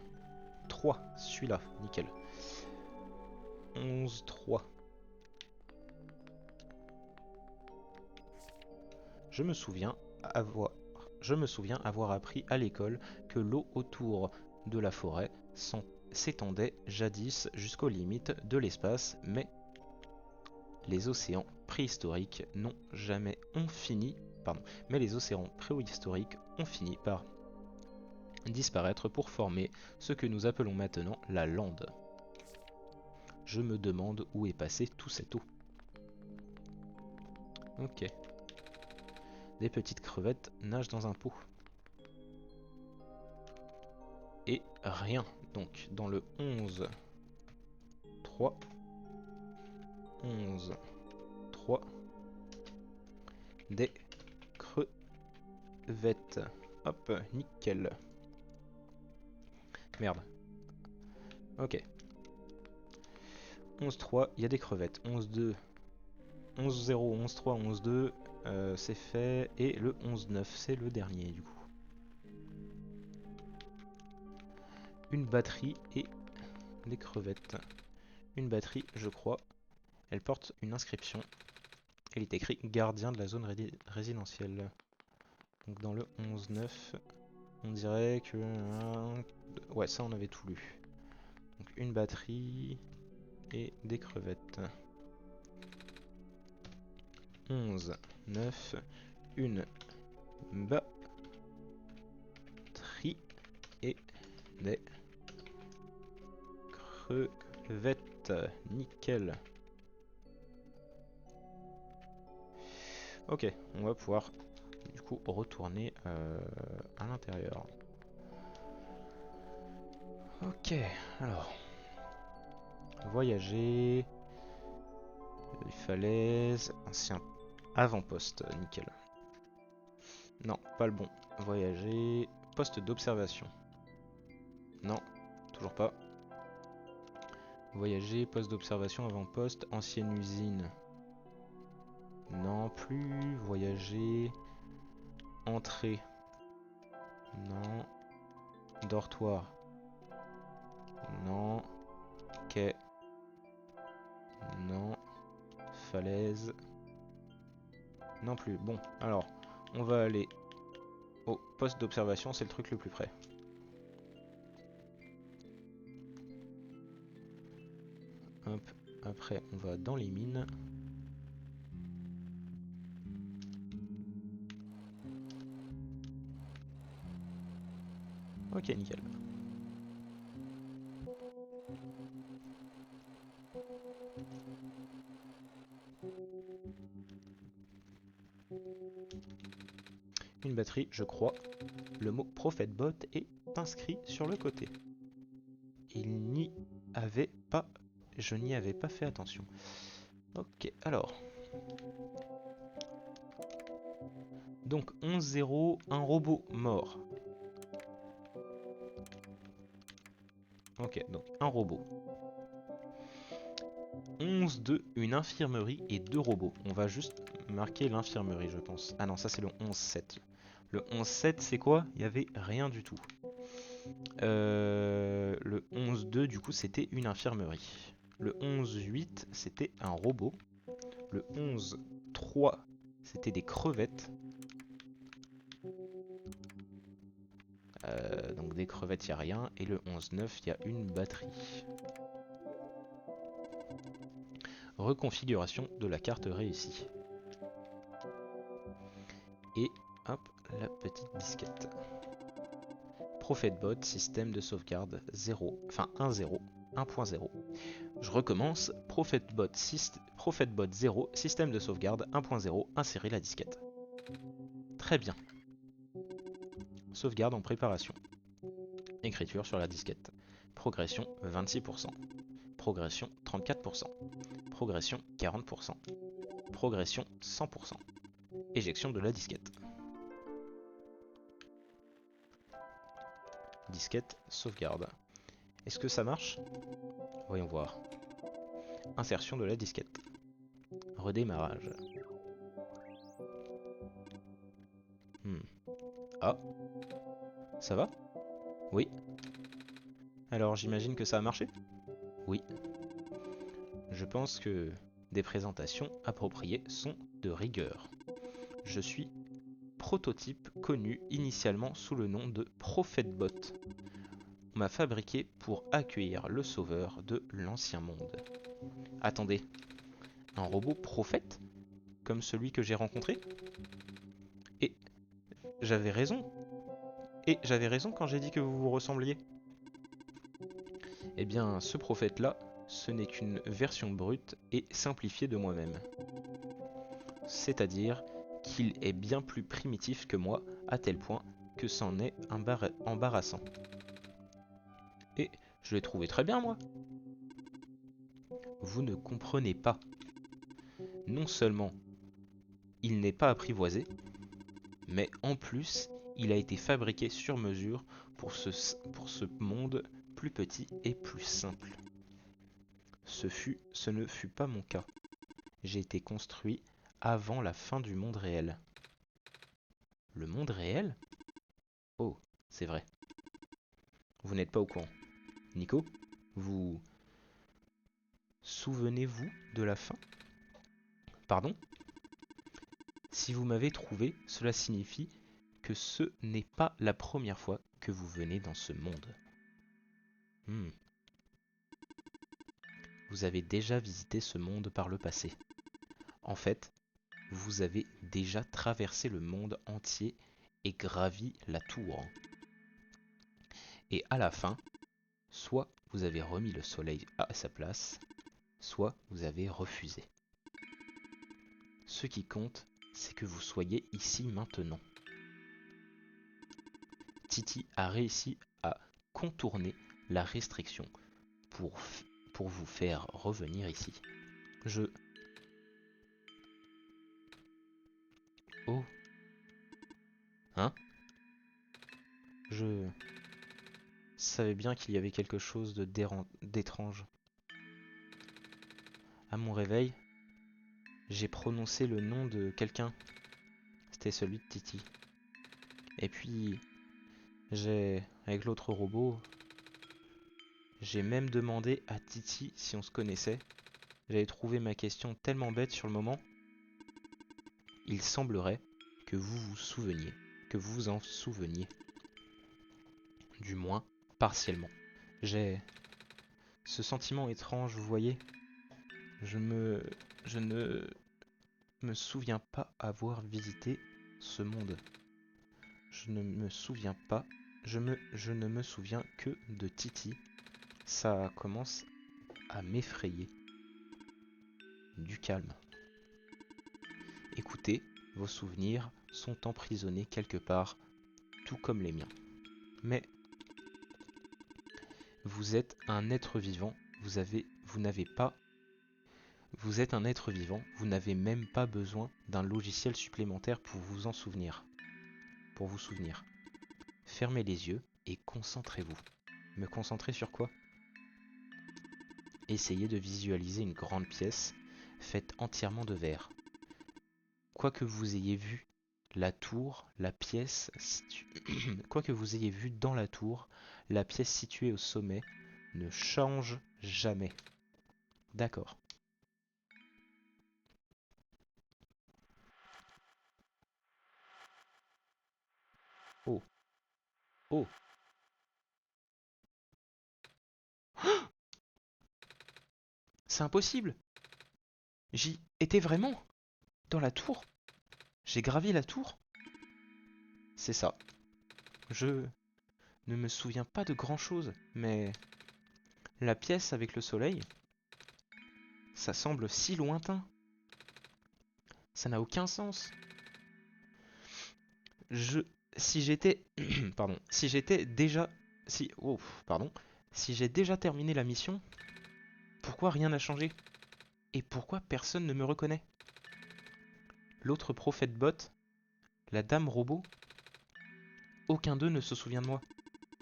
celui-là, nickel. 11-3. Je me souviens avoir appris à l'école que l'eau autour de la forêt s'étendait jadis jusqu'aux limites de l'espace, mais les océans préhistoriques ont fini par disparaître pour former ce que nous appelons maintenant la lande. Je me demande où est passée toute cette eau. Ok. Des petites crevettes nagent dans un pot. Et rien. Donc dans le 11, 3, 11, 3, des crevettes. Hop, nickel. Merde. Ok. 11-3, il y a des crevettes. 11-2, 11-0, 11-3, 11-2, c'est fait. Et le 11-9, c'est le dernier du coup. Une batterie et des crevettes. Une batterie, je crois. Elle porte une inscription. Elle est écrit gardien de la zone résidentielle. Donc dans le 11-9, on dirait que... ouais, ça on avait tout lu. Donc une batterie et des crevettes. 11, 9, une batterie et des crevettes. Nickel. Ok, on va pouvoir du coup retourner à l'intérieur. Ok, alors. Voyager. Les falaises. Ancien avant-poste, nickel. Non, pas le bon. Voyager. Poste d'observation. Non, toujours pas. Voyager, poste d'observation, avant-poste, ancienne usine. Non plus. Voyager. Entrée. Non. Dortoir. Non. Quai. Non. Falaise. Non plus. Bon, alors, on va aller au poste d'observation, c'est le truc le plus près. Hop, après on va dans les mines. Ok, nickel. Une batterie, je crois. Le mot Prophet Bot est inscrit sur le côté. Il n'y avait pas... Je n'y avais pas fait attention. Ok, alors. Donc 11-0, un robot mort. Ok, donc un robot. 11-2, une infirmerie et deux robots. On va juste marquer l'infirmerie, je pense. Ah non, ça c'est le 11-7. Le 11-7, c'est quoi? Il n'y avait rien du tout. Le 11-2, du coup, c'était une infirmerie. Le 11-8, c'était un robot. Le 11-3, c'était des crevettes. Donc des crevettes, il n'y a rien. Et le 11-9, il y a une batterie. Reconfiguration de la carte réussie. Et hop, la petite disquette. ProphetBot, système de sauvegarde 0, enfin 1.0, 1.0. Je recommence, ProphetBot 0, système de sauvegarde 1.0, insérer la disquette. Très bien. Sauvegarde en préparation. Écriture sur la disquette. Progression 26%. Progression 34%. Progression 40%. Progression 100%. Éjection de la disquette. Disquette sauvegarde. Est-ce que ça marche? Voyons voir. Insertion de la disquette. Redémarrage. Ah, ça va? Oui. Alors j'imagine que ça a marché? Oui. Je pense que des présentations appropriées sont de rigueur. Je suis prototype connu initialement sous le nom de ProphetBot. On m'a fabriqué pour accueillir le sauveur de l'ancien monde. Attendez, un robot prophète? Comme celui que j'ai rencontré? Et j'avais raison. Et j'avais raison quand j'ai dit que vous vous ressembliez. Eh bien, ce prophète-là, ce n'est qu'une version brute et simplifiée de moi-même. C'est-à-dire qu'il est bien plus primitif que moi, à tel point que c'en est embarrassant. Et je l'ai trouvé très bien, moi. Vous ne comprenez pas. Non seulement il n'est pas apprivoisé, mais en plus, il a été fabriqué sur mesure pour ce monde plus petit et plus simple. Ce ne fut pas mon cas. J'ai été construit avant la fin du monde réel. Le monde réel? Oh, c'est vrai. Vous n'êtes pas au courant. Nico, vous souvenez-vous de la fin? Pardon? Si vous m'avez trouvé, cela signifie que ce n'est pas la première fois que vous venez dans ce monde. Hmm. Vous avez déjà visité ce monde par le passé. En fait, vous avez déjà traversé le monde entier et gravi la tour. Et à la fin, soit vous avez remis le soleil à sa place, soit vous avez refusé. Ce qui compte, c'est que vous soyez ici maintenant. Titi a réussi à contourner la restriction pour, pour vous faire revenir ici. Je... Oh. Hein? Je savais bien qu'il y avait quelque chose d'étrange. À mon réveil, j'ai prononcé le nom de quelqu'un. C'était celui de Titi. Et puis, avec l'autre robot, j'ai même demandé à Titi si on se connaissait. J'avais trouvé ma question tellement bête sur le moment. Il semblerait que vous vous souveniez, que vous vous en souveniez. Du moins, partiellement. J'ai ce sentiment étrange, vous voyez. Je ne me souviens pas avoir visité ce monde. Je ne me souviens pas. Je ne me souviens que de Titi. Ça commence à m'effrayer. Du calme. Écoutez, vos souvenirs sont emprisonnés quelque part, tout comme les miens. Mais vous êtes un être vivant, vous n'avez pas... Vous êtes un être vivant, vous n'avez même pas besoin d'un logiciel supplémentaire pour vous en souvenir. Pour vous souvenir. Fermez les yeux et concentrez-vous. Me concentrer sur quoi? Essayez de visualiser une grande pièce faite entièrement de verre. Quoi que vous ayez vu la tour, la pièce quoi que vous ayez vu dans la tour, la pièce située au sommet ne change jamais. D'accord. Oh, oh. C'est impossible. J'y étais vraiment. Dans la tour. J'ai gravi la tour. C'est ça. Je ne me souviens pas de grand-chose, mais la pièce avec le soleil, ça semble si lointain. Ça n'a aucun sens. Je, si j'étais, pardon, si j'étais déjà, si, oh, pardon, si j'ai déjà terminé la mission, pourquoi rien n'a changé? Et pourquoi personne ne me reconnaît? L'autre prophète bot, la dame robot, aucun d'eux ne se souvient de moi.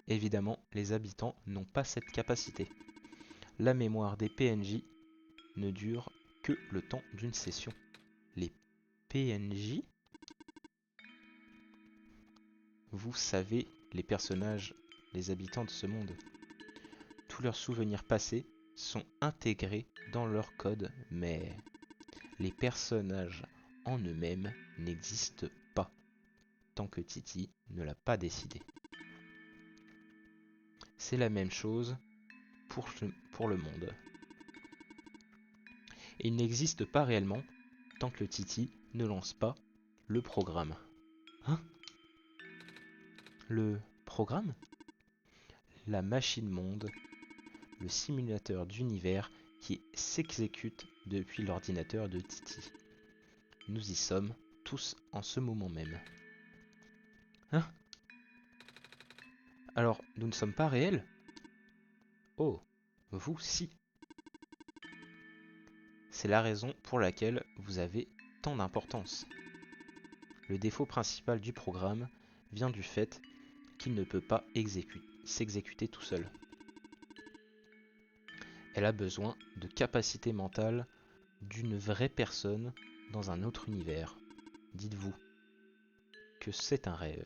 Évidemment, les habitants n'ont pas cette capacité. La mémoire des PNJ ne dure que le temps d'une session. Les PNJ, vous savez, les personnages, les habitants de ce monde, tous leurs souvenirs passés sont intégrés dans leur code, mais les personnages en eux-mêmes n'existent pas, tant que Titi ne l'a pas décidé. C'est la même chose pour le monde. Et il n'existe pas réellement tant que le Titi ne lance pas le programme. Hein? Le programme? La machine monde, le simulateur d'univers qui s'exécute depuis l'ordinateur de Titi. Nous y sommes tous en ce moment même. Hein? Alors, nous ne sommes pas réels? Oh, vous si. C'est la raison pour laquelle vous avez tant d'importance. Le défaut principal du programme vient du fait qu'il ne peut pas s'exécuter tout seul. Elle a besoin de capacités mentales d'une vraie personne dans un autre univers. Dites-vous que c'est un rêve.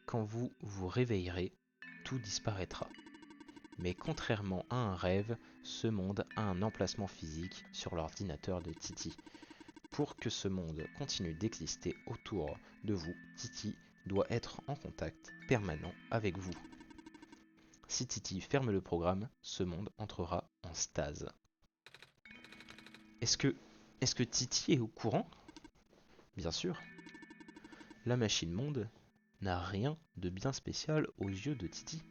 Quand vous vous réveillerez, tout disparaîtra. Mais contrairement à un rêve, ce monde a un emplacement physique sur l'ordinateur de Titi. Pour que ce monde continue d'exister autour de vous, Titi doit être en contact permanent avec vous. Si Titi ferme le programme, ce monde entrera en stase. Est-ce que Titi est au courant? Bien sûr. La machine monde n'a rien de bien spécial aux yeux de Titi.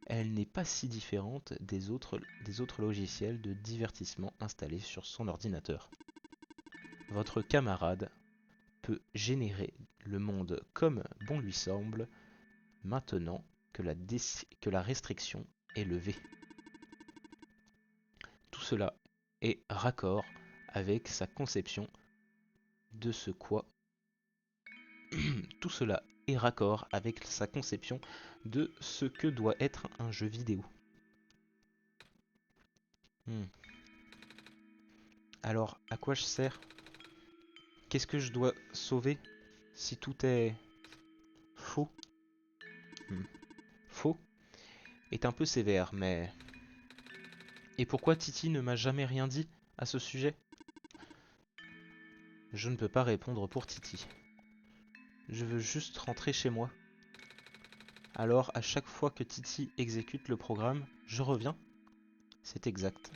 Elle n'est pas si différente des autres logiciels de divertissement installés sur son ordinateur. Votre camarade peut générer le monde comme bon lui semble maintenant que la restriction est levée. Tout cela est raccord avec sa conception de ce quoi tout cela est raccord avec sa conception de ce que doit être un jeu vidéo. Alors, à quoi je sers? Qu'est-ce que je dois sauver si tout est faux? Faux est un peu sévère, mais... Et pourquoi Titi ne m'a jamais rien dit à ce sujet? Je ne peux pas répondre pour Titi. Je veux juste rentrer chez moi. Alors, à chaque fois que Titi exécute le programme, je reviens. C'est exact.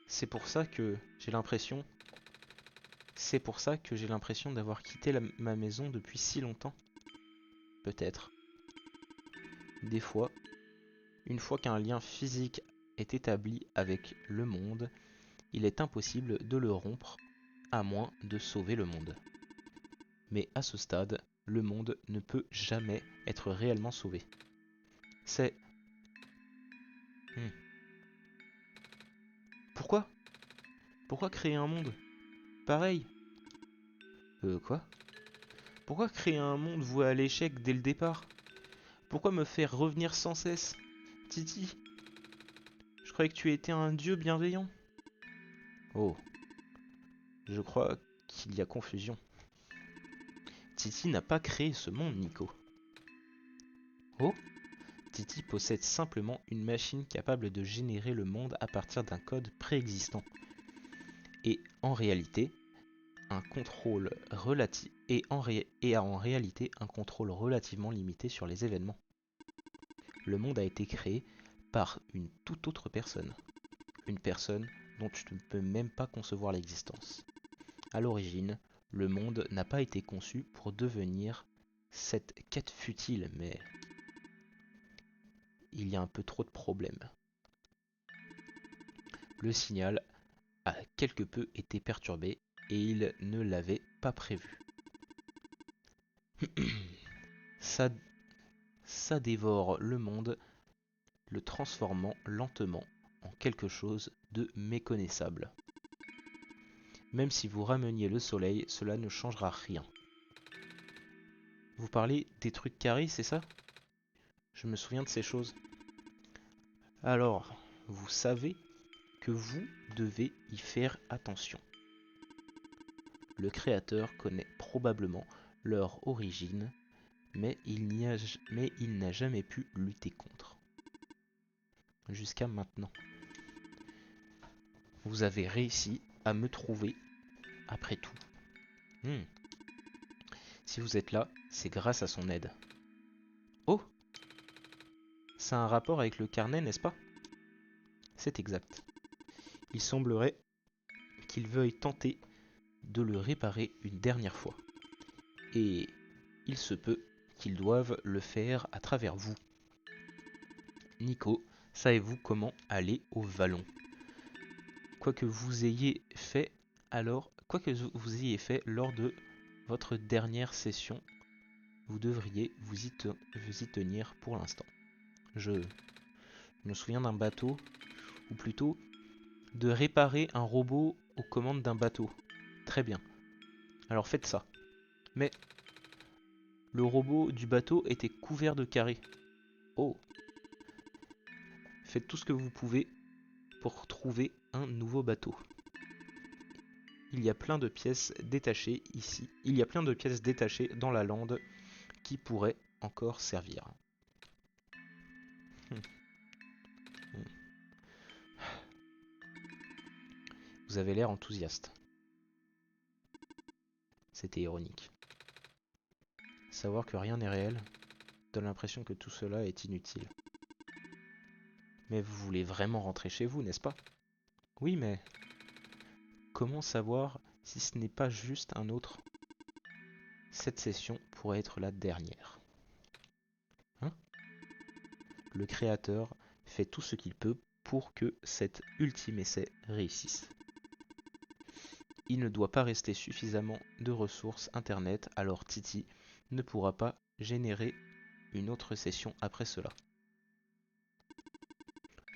C'est pour ça que j'ai l'impression... C'est pour ça que j'ai l'impression d'avoir quitté ma maison depuis si longtemps. Peut-être. Des fois, une fois qu'un lien physique est établi avec le monde, il est impossible de le rompre à moins de sauver le monde. Mais à ce stade, le monde ne peut jamais être réellement sauvé. C'est... Pourquoi? Pourquoi créer un monde? Pareil. Quoi? Pourquoi créer un monde voué à l'échec dès le départ? Pourquoi me faire revenir sans cesse? Titi, je croyais que tu étais un dieu bienveillant. Oh, je crois qu'il y a confusion. Titi n'a pas créé ce monde, Nico. Oh? Titi possède simplement une machine capable de générer le monde à partir d'un code préexistant. Et en réalité, un contrôle relatif et a en réalité un contrôle relativement limité sur les événements. Le monde a été créé par une toute autre personne. Une personne dont tu ne peux même pas concevoir l'existence. À l'origine, le monde n'a pas été conçu pour devenir cette quête futile, mais il y a un peu trop de problèmes. Le signal a quelque peu été perturbé et il ne l'avait pas prévu. Ça dévore le monde, le transformant lentement en quelque chose de méconnaissable. Même si vous rameniez le soleil, cela ne changera rien. Vous parlez des trucs carrés, c'est ça? Je me souviens de ces choses. Alors, vous savez que vous devez y faire attention. Le créateur connaît probablement leur origine, mais il n'a jamais pu lutter contre. Jusqu'à maintenant. Vous avez réussi à me trouver après tout. Si vous êtes là, c'est grâce à son aide. Oh! Ça a un rapport avec le carnet, n'est-ce pas? C'est exact. Il semblerait qu'il veuille tenter de le réparer une dernière fois. Et il se peut qu'ils doivent le faire à travers vous. Nico, savez-vous comment aller au vallon? Quoi que vous ayez fait lors de votre dernière session, vous devriez vous y tenir pour l'instant. Je me souviens d'un bateau, ou plutôt de réparer un robot aux commandes d'un bateau. Très bien. Alors faites ça. Mais le robot du bateau était couvert de carrés. Oh. Faites tout ce que vous pouvez pour trouver un nouveau bateau. Il y a plein de pièces détachées ici. Il y a plein de pièces détachées dans la lande qui pourraient encore servir. Vous avez l'air enthousiaste. C'était ironique. Savoir que rien n'est réel donne l'impression que tout cela est inutile. Mais vous voulez vraiment rentrer chez vous, n'est-ce pas? Oui, mais comment savoir si ce n'est pas juste un autre? Cette session pourrait être la dernière. Hein? Le créateur fait tout ce qu'il peut pour que cet ultime essai réussisse. Il ne doit pas rester suffisamment de ressources internet, alors Titi ne pourra pas générer une autre session après cela.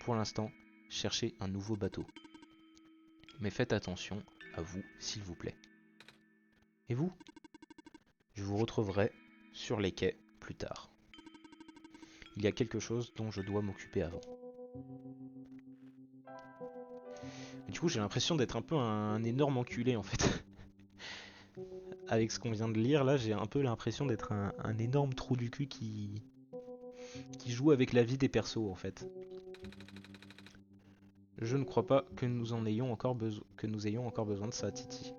Pour l'instant, cherchez un nouveau bateau. Mais faites attention à vous, s'il vous plaît. Et vous? Je vous retrouverai sur les quais plus tard. Il y a quelque chose dont je dois m'occuper avant. Et du coup, j'ai l'impression d'être un peu un énorme enculé en fait. Avec ce qu'on vient de lire, là, j'ai un peu l'impression d'être un énorme trou du cul qui joue avec la vie des persos en fait. Je ne crois pas que nous ayons encore besoin de ça, Titi.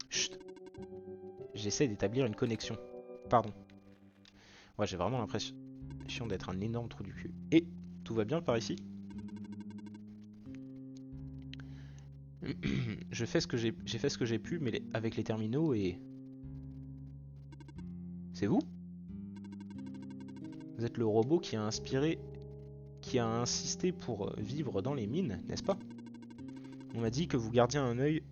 Chut. J'essaie d'établir une connexion. Pardon. Ouais, j'ai vraiment l'impression d'être un énorme trou du cul. Et tout va bien par ici? J'ai fait ce que j'ai pu, mais avec les terminaux et... C'est vous? Vous êtes le robot qui a insisté pour vivre dans les mines, n'est-ce pas? On m'a dit que vous gardiez un œil...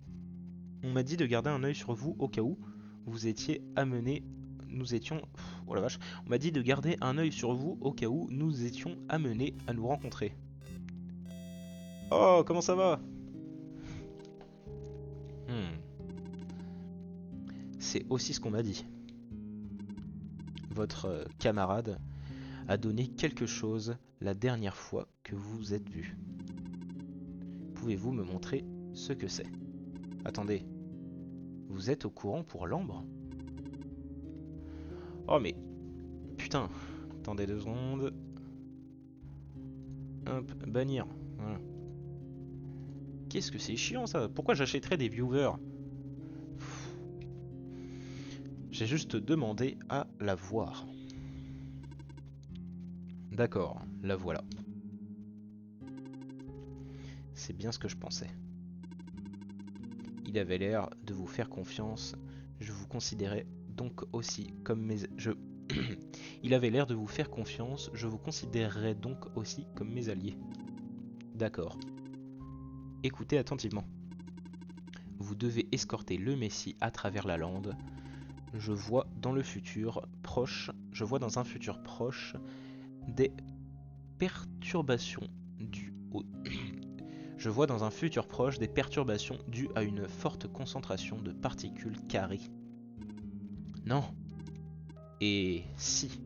On m'a dit de garder un œil sur vous au cas où vous étiez amené... Nous étions... Oh la vache. On m'a dit de garder un œil sur vous au cas où nous étions amenés à nous rencontrer. Oh, comment ça va? C'est aussi ce qu'on m'a dit. Votre camarade a donné quelque chose la dernière fois que vous vous êtes vus. Pouvez-vous me montrer ce que c'est? Attendez, vous êtes au courant pour l'ambre? Oh mais... Putain. Attendez 2 secondes. Hop, bannir. Voilà. Qu'est-ce que c'est chiant ça? Pourquoi j'achèterais des viewers? J'ai juste demandé à la voir. D'accord, la voilà. C'est bien ce que je pensais. Il avait l'air de vous faire confiance. Je vous considérais donc aussi comme mes... Il avait l'air de vous faire confiance. Je vous considérerais donc aussi comme mes alliés. D'accord. Écoutez attentivement. Vous devez escorter le Messie à travers la lande. Je vois dans un futur proche des perturbations dues au... Je vois dans un futur proche des perturbations dues à une forte concentration de particules carrées. Non. Et si.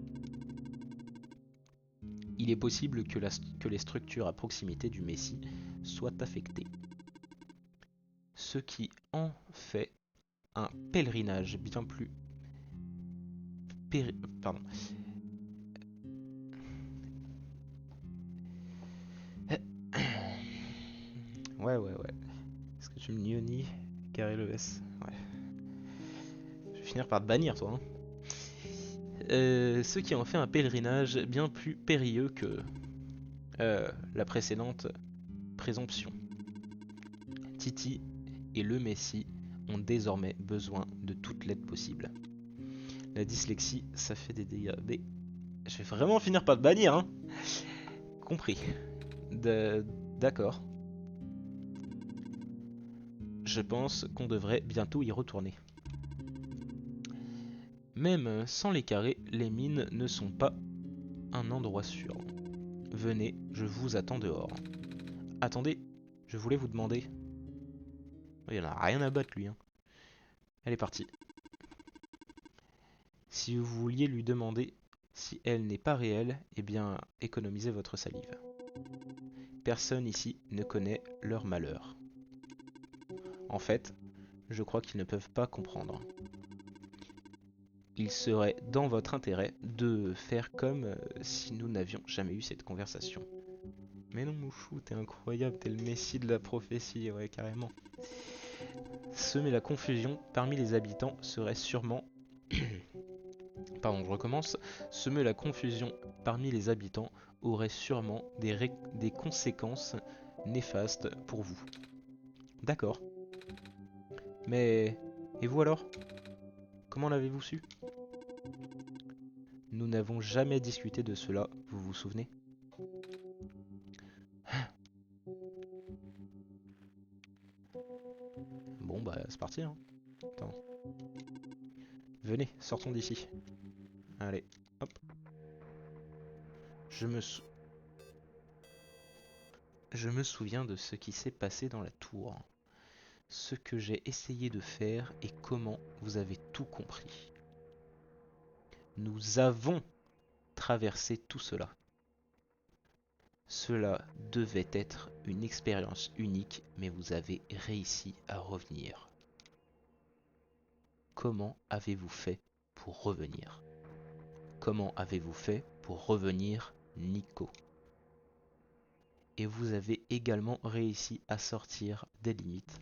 Il est possible que les structures à proximité du Messie soient affectées. Ce qui en fait un pèlerinage bien plus... Pardon. Ouais. Est-ce que tu me nionies carré le S? Ouais. Je vais finir par te bannir, toi. Hein. Ce qui en fait un pèlerinage bien plus périlleux que la précédente présomption. Titi et le Messie ont désormais besoin de toute l'aide possible. La dyslexie, ça fait des dégâts. Mais je vais vraiment finir par te bannir, hein. Compris. D'accord. Je pense qu'on devrait bientôt y retourner. Même sans les carrés, les mines ne sont pas un endroit sûr. Venez, je vous attends dehors. Attendez, je voulais vous demander... Il en a rien à battre lui. Hein. Elle est partie. Si vous vouliez lui demander Si elle n'est pas réelle, eh bien, économisez votre salive. Personne ici ne connaît leur malheur. En fait, je crois qu'ils ne peuvent pas comprendre. Il serait dans votre intérêt de faire comme si nous n'avions jamais eu cette conversation. Mais non, Mouchou, t'es incroyable, t'es le messie de la prophétie, ouais, carrément. Semer la confusion parmi les habitants serait sûrement... Pardon, je recommence. Semer la confusion parmi les habitants aurait sûrement des conséquences néfastes pour vous. D'accord. Mais... Et vous alors? Comment l'avez-vous su? Nous n'avons jamais discuté de cela, vous vous souvenez? Bon bah c'est parti hein. Attends. Venez, sortons d'ici. Allez, hop. Je me, sou- je me souviens de ce qui s'est passé dans la tour. Ce que j'ai essayé de faire et comment vous avez tout compris. Nous avons traversé tout cela. Cela devait être une expérience unique, mais vous avez réussi à revenir. Comment avez-vous fait pour revenir? Comment avez-vous fait pour revenir, Nico? Et vous avez également réussi à sortir des limites.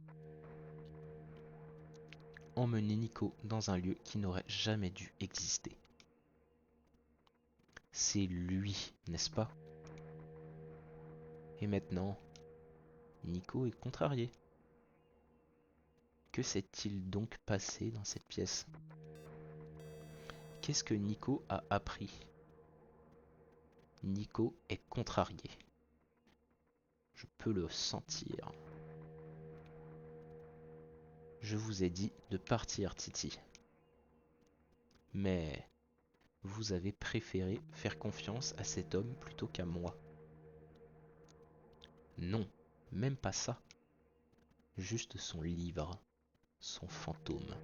Emmener Nico dans un lieu qui n'aurait jamais dû exister. C'est lui, n'est-ce pas? Et maintenant, Nico est contrarié. Que s'est-il donc passé dans cette pièce? Qu'est-ce que Nico a appris? Nico est contrarié. Je peux le sentir. Je vous ai dit de partir, Titi. Mais vous avez préféré faire confiance à cet homme plutôt qu'à moi. Non, même pas ça. Juste son livre, son fantôme.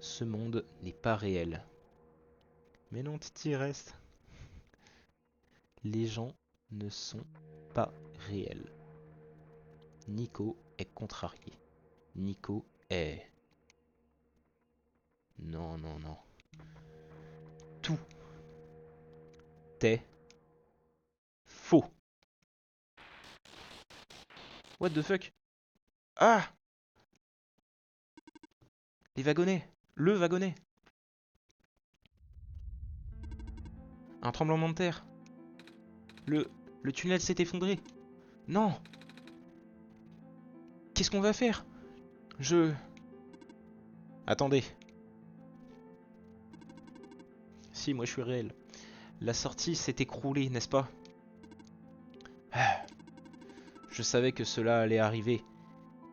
Ce monde n'est pas réel. Mais non, Titi, reste. Les gens ne sont pas réels. Nico est contrarié. Nico est... Non, non, non. Tout est faux. What the fuck? Ah! Les wagonnets! Le wagonnet! Un tremblement de terre! Le... Le tunnel s'est effondré! Non! Qu'est-ce qu'on va faire? Je... Attendez. Si, moi je suis réel. La sortie s'est écroulée, n'est-ce pas? Je savais que cela allait arriver,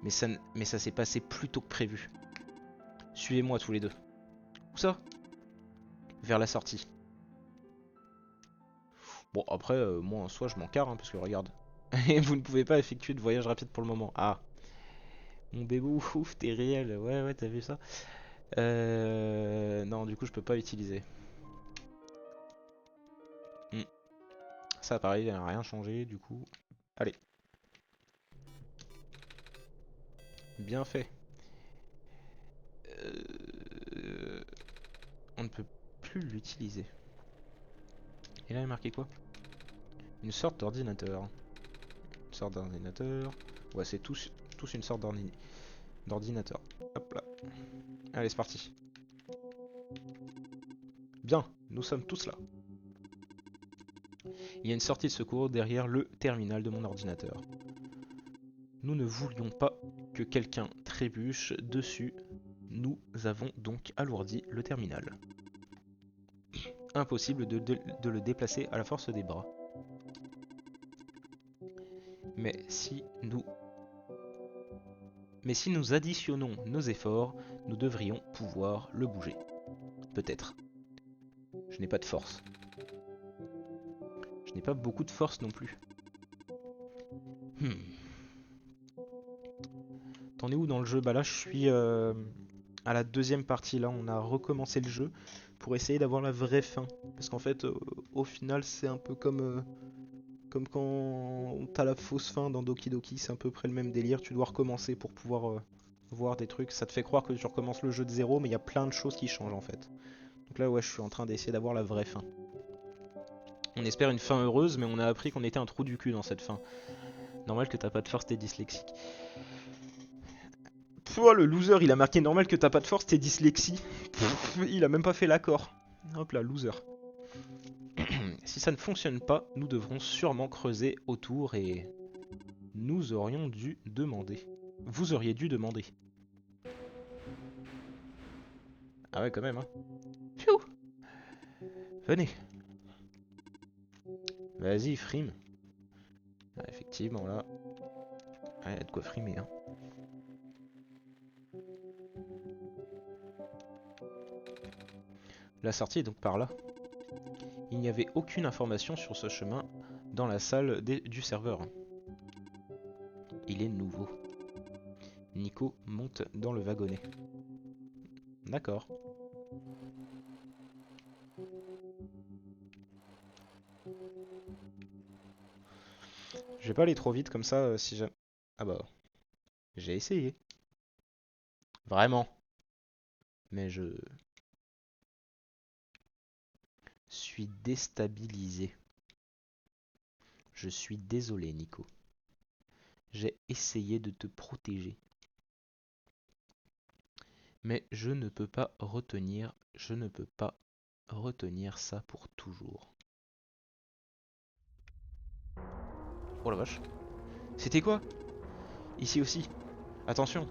mais ça s'est passé plus tôt que prévu. Suivez-moi tous les deux. Où ça? Vers la sortie. Bon, après, moi en soi, je m'en carre, hein, parce que regarde. Et vous ne pouvez pas effectuer de voyage rapide pour le moment. Ah, mon bébé, ouf, t'es réel. Ouais, ouais, t'as vu ça? Non, du coup, je peux pas utiliser. Hmm. Ça, pareil, il n'a rien changé, du coup. Allez. Bien fait. On ne peut plus l'utiliser. Et là, il est marqué quoi? Une sorte d'ordinateur. Une sorte d'ordinateur. Ouais, c'est tous une sorte d'ordinateur. Hop là. Allez, c'est parti. Bien, nous sommes tous là. Il y a une sortie de secours derrière le terminal de mon ordinateur. Nous ne voulions pas que quelqu'un trébuche dessus. Nous avons donc alourdi le terminal. Impossible de le déplacer à la force des bras. Mais si nous additionnons nos efforts, nous devrions pouvoir le bouger. Peut-être. Je n'ai pas de force. Je n'ai pas beaucoup de force non plus. T'en es où dans le jeu? Bah là je suis à la deuxième partie. Là, on a recommencé le jeu pour essayer d'avoir la vraie fin. Parce qu'en fait, au final, c'est un peu comme quand t'as la fausse fin dans Doki Doki. C'est à peu près le même délire. Tu dois recommencer pour pouvoir voir des trucs. Ça te fait croire que tu recommences le jeu de zéro, mais il y a plein de choses qui changent en fait. Donc là, ouais, je suis en train d'essayer d'avoir la vraie fin. On espère une fin heureuse, mais on a appris qu'on était un trou du cul dans cette fin. Normal que t'as pas de force, t'es dyslexique. Pouah, le loser, il a marqué normal que t'as pas de force, t'es dyslexie. Il a même pas fait l'accord. Hop là, loser. Si ça ne fonctionne pas, nous devrons sûrement creuser autour et nous aurions dû demander. Vous auriez dû demander. Ah ouais, quand même, hein. Pfiou. Venez. Vas-y, frime. Ah, effectivement, là. Ouais, y a de quoi frimer, hein. La sortie est donc par là. Il n'y avait aucune information sur ce chemin dans la salle du serveur. Il est nouveau. Nico monte dans le wagonnet. D'accord. Je vais pas aller trop vite comme ça si jamais... Ah bah, j'ai essayé. Vraiment. Mais je suis déstabilisé. Je suis désolé, Nico. J'ai essayé de te protéger. Mais je ne peux pas retenir, ça pour toujours. Oh la vache. C'était quoi? Ici aussi. Attention.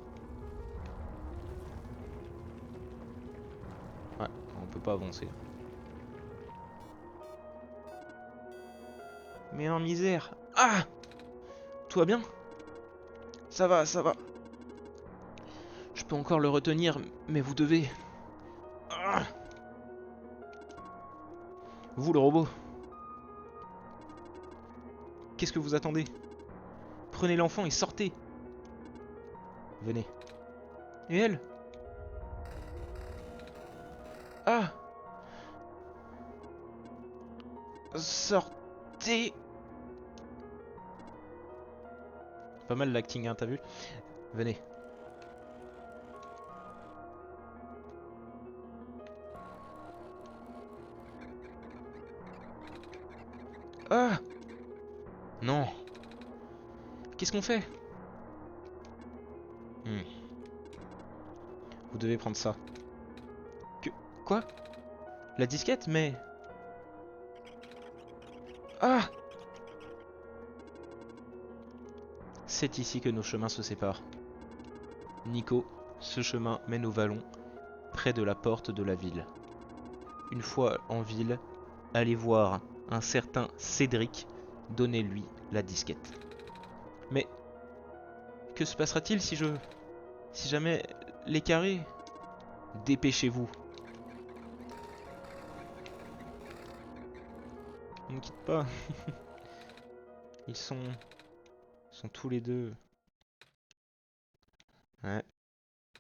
Ouais, on peut pas avancer. Mais en misère. Ah! Tout va bien? Ça va, ça va. Je peux encore le retenir, mais vous devez... Ah! Vous, le robot. Qu'est-ce que vous attendez? Prenez l'enfant et sortez. Venez. Et elle? Ah! Sortez! Pas mal l'acting, hein, t'as vu? Venez. Ah! Non. Qu'est-ce qu'on fait? Vous devez prendre ça. Que... Quoi? La disquette? Mais... Ah! C'est ici que nos chemins se séparent. Nico, ce chemin mène au vallon, près de la porte de la ville. Une fois en ville, allez voir un certain Cédric, donnez-lui la disquette. Mais que se passera-t-il si jamais les carrés... Dépêchez-vous. On ne quitte pas. Ils sont tous les deux... Ouais.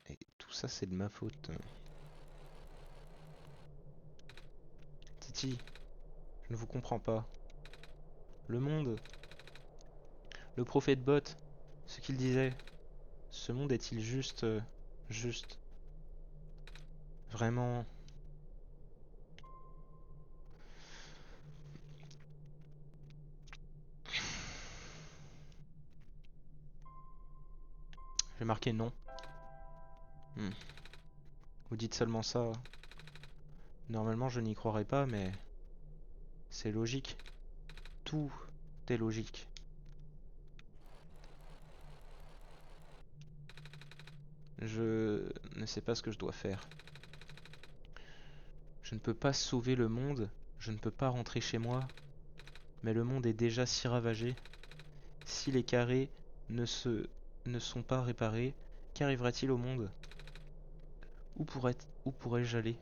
Et tout ça c'est de ma faute. Titi, je ne vous comprends pas. Le monde, le prophète Bot, ce qu'il disait, ce monde est-il juste... juste... Vraiment... J'ai marqué non. Vous dites seulement ça. Normalement je n'y croirais pas, mais... C'est logique. Tout est logique. Je ne sais pas ce que je dois faire. Je ne peux pas sauver le monde, je ne peux pas rentrer chez moi, mais le monde est déjà si ravagé. Si les carrés ne sont pas réparés, qu'arrivera-t-il au monde? Où pourrais-je aller?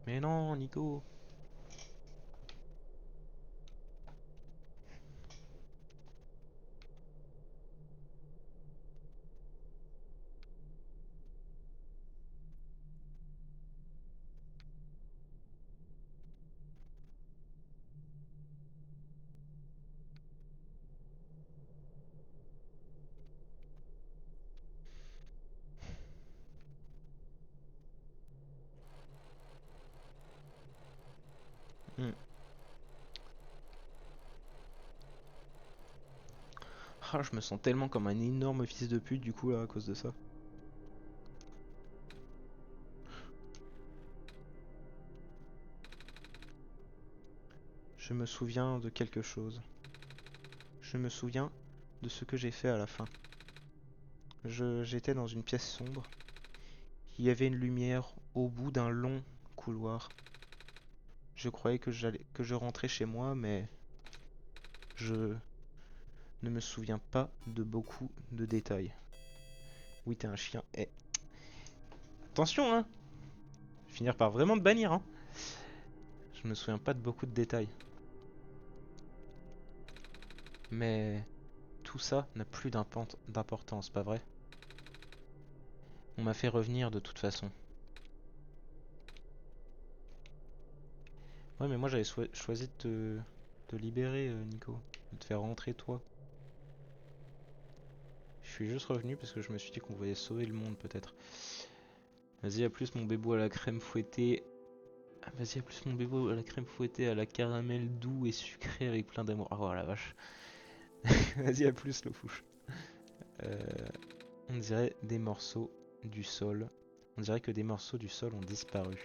Mais non, Nico. Ah, je me sens tellement comme un énorme fils de pute du coup là à cause de ça. Je me souviens de quelque chose. Je me souviens de ce que j'ai fait à la fin. J'étais dans une pièce sombre. Il y avait une lumière au bout d'un long couloir. Je croyais que je rentrais chez moi, mais je ne me souviens pas de beaucoup de détails. Oui, t'es un chien. Eh, attention, hein! Finir par vraiment te bannir, hein! Je me souviens pas de beaucoup de détails. Mais tout ça n'a plus d'importance, pas vrai? On m'a fait revenir de toute façon. Ouais, mais moi j'avais choisi de te libérer, Nico. De te faire rentrer toi. Je suis juste revenu parce que je me suis dit qu'on voulait sauver le monde peut-être. Vas-y, à plus mon bébou à la crème fouettée. Ah, vas-y, à plus mon bébou à la crème fouettée, à la caramel doux et sucré avec plein d'amour. Oh la vache. Vas-y, à plus le fouche. Euh, on dirait des morceaux du sol. On dirait que des morceaux du sol ont disparu.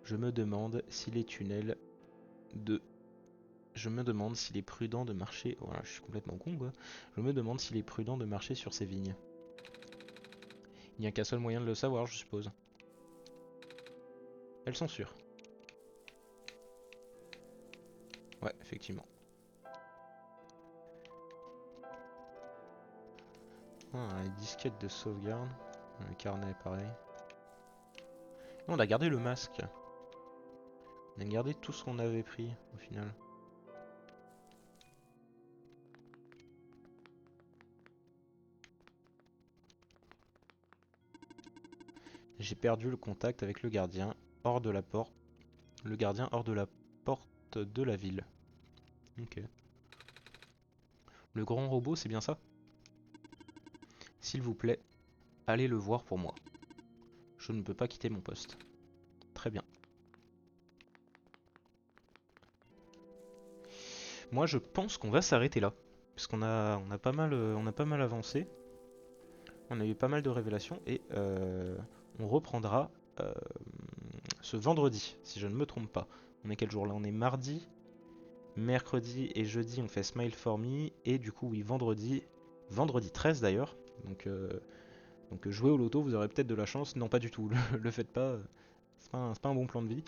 Je me demande si les tunnels de... Je me demande s'il est prudent de marcher... Voilà, je suis complètement con quoi. Je me demande s'il est prudent de marcher sur ces vignes. Il n'y a qu'un seul moyen de le savoir, je suppose. Elles sont sûres. Ouais, effectivement. Ah, les disquettes de sauvegarde. Le carnet, pareil. Non, on a gardé le masque. On a gardé tout ce qu'on avait pris, au final. J'ai perdu le contact avec le gardien hors de la porte. Le gardien hors de la porte de la ville. Ok. Le grand robot, c'est bien ça? S'il vous plaît, allez le voir pour moi. Je ne peux pas quitter mon poste. Très bien. Moi, je pense qu'on va s'arrêter là. Parce on a on a pas mal avancé. On a eu pas mal de révélations. Et on reprendra ce vendredi, si je ne me trompe pas. On est quel jour là? On est mardi. Mercredi et jeudi, on fait Smile for Me. Et du coup, oui, vendredi 13 d'ailleurs. Donc jouez au loto, vous aurez peut-être de la chance. Non, pas du tout, le faites pas. C'est pas un bon plan de vie.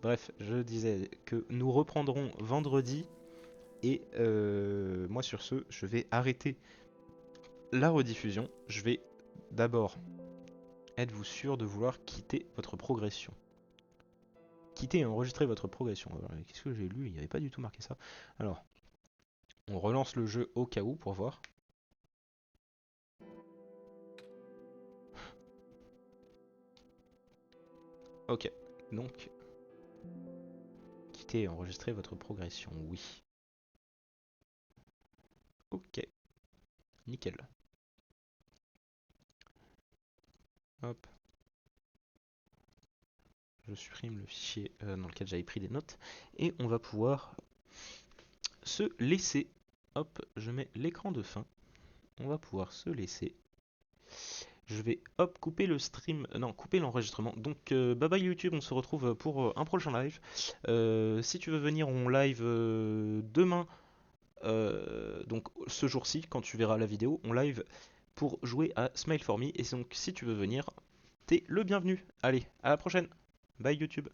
Bref, je disais que nous reprendrons vendredi. Et moi sur ce, je vais arrêter la rediffusion. Je vais d'abord, êtes-vous sûr de vouloir quitter votre progression? Quitter et enregistrer votre progression. Qu'est-ce que j'ai lu? Il n'y avait pas du tout marqué ça. Alors, on relance le jeu au cas où pour voir. Ok, donc, quitter et enregistrer votre progression, oui. Ok, nickel. Hop, je supprime le fichier dans lequel j'avais pris des notes. Et on va pouvoir se laisser. Hop, je mets l'écran de fin. On va pouvoir se laisser. Je vais hop couper le stream, non couper l'enregistrement. Donc bye bye YouTube, on se retrouve pour un prochain live. Si tu veux venir en live demain, donc ce jour-ci, quand tu verras la vidéo, on live pour jouer à Smile for Me. Et donc si tu veux venir, t'es le bienvenu. Allez, à la prochaine. Bye YouTube.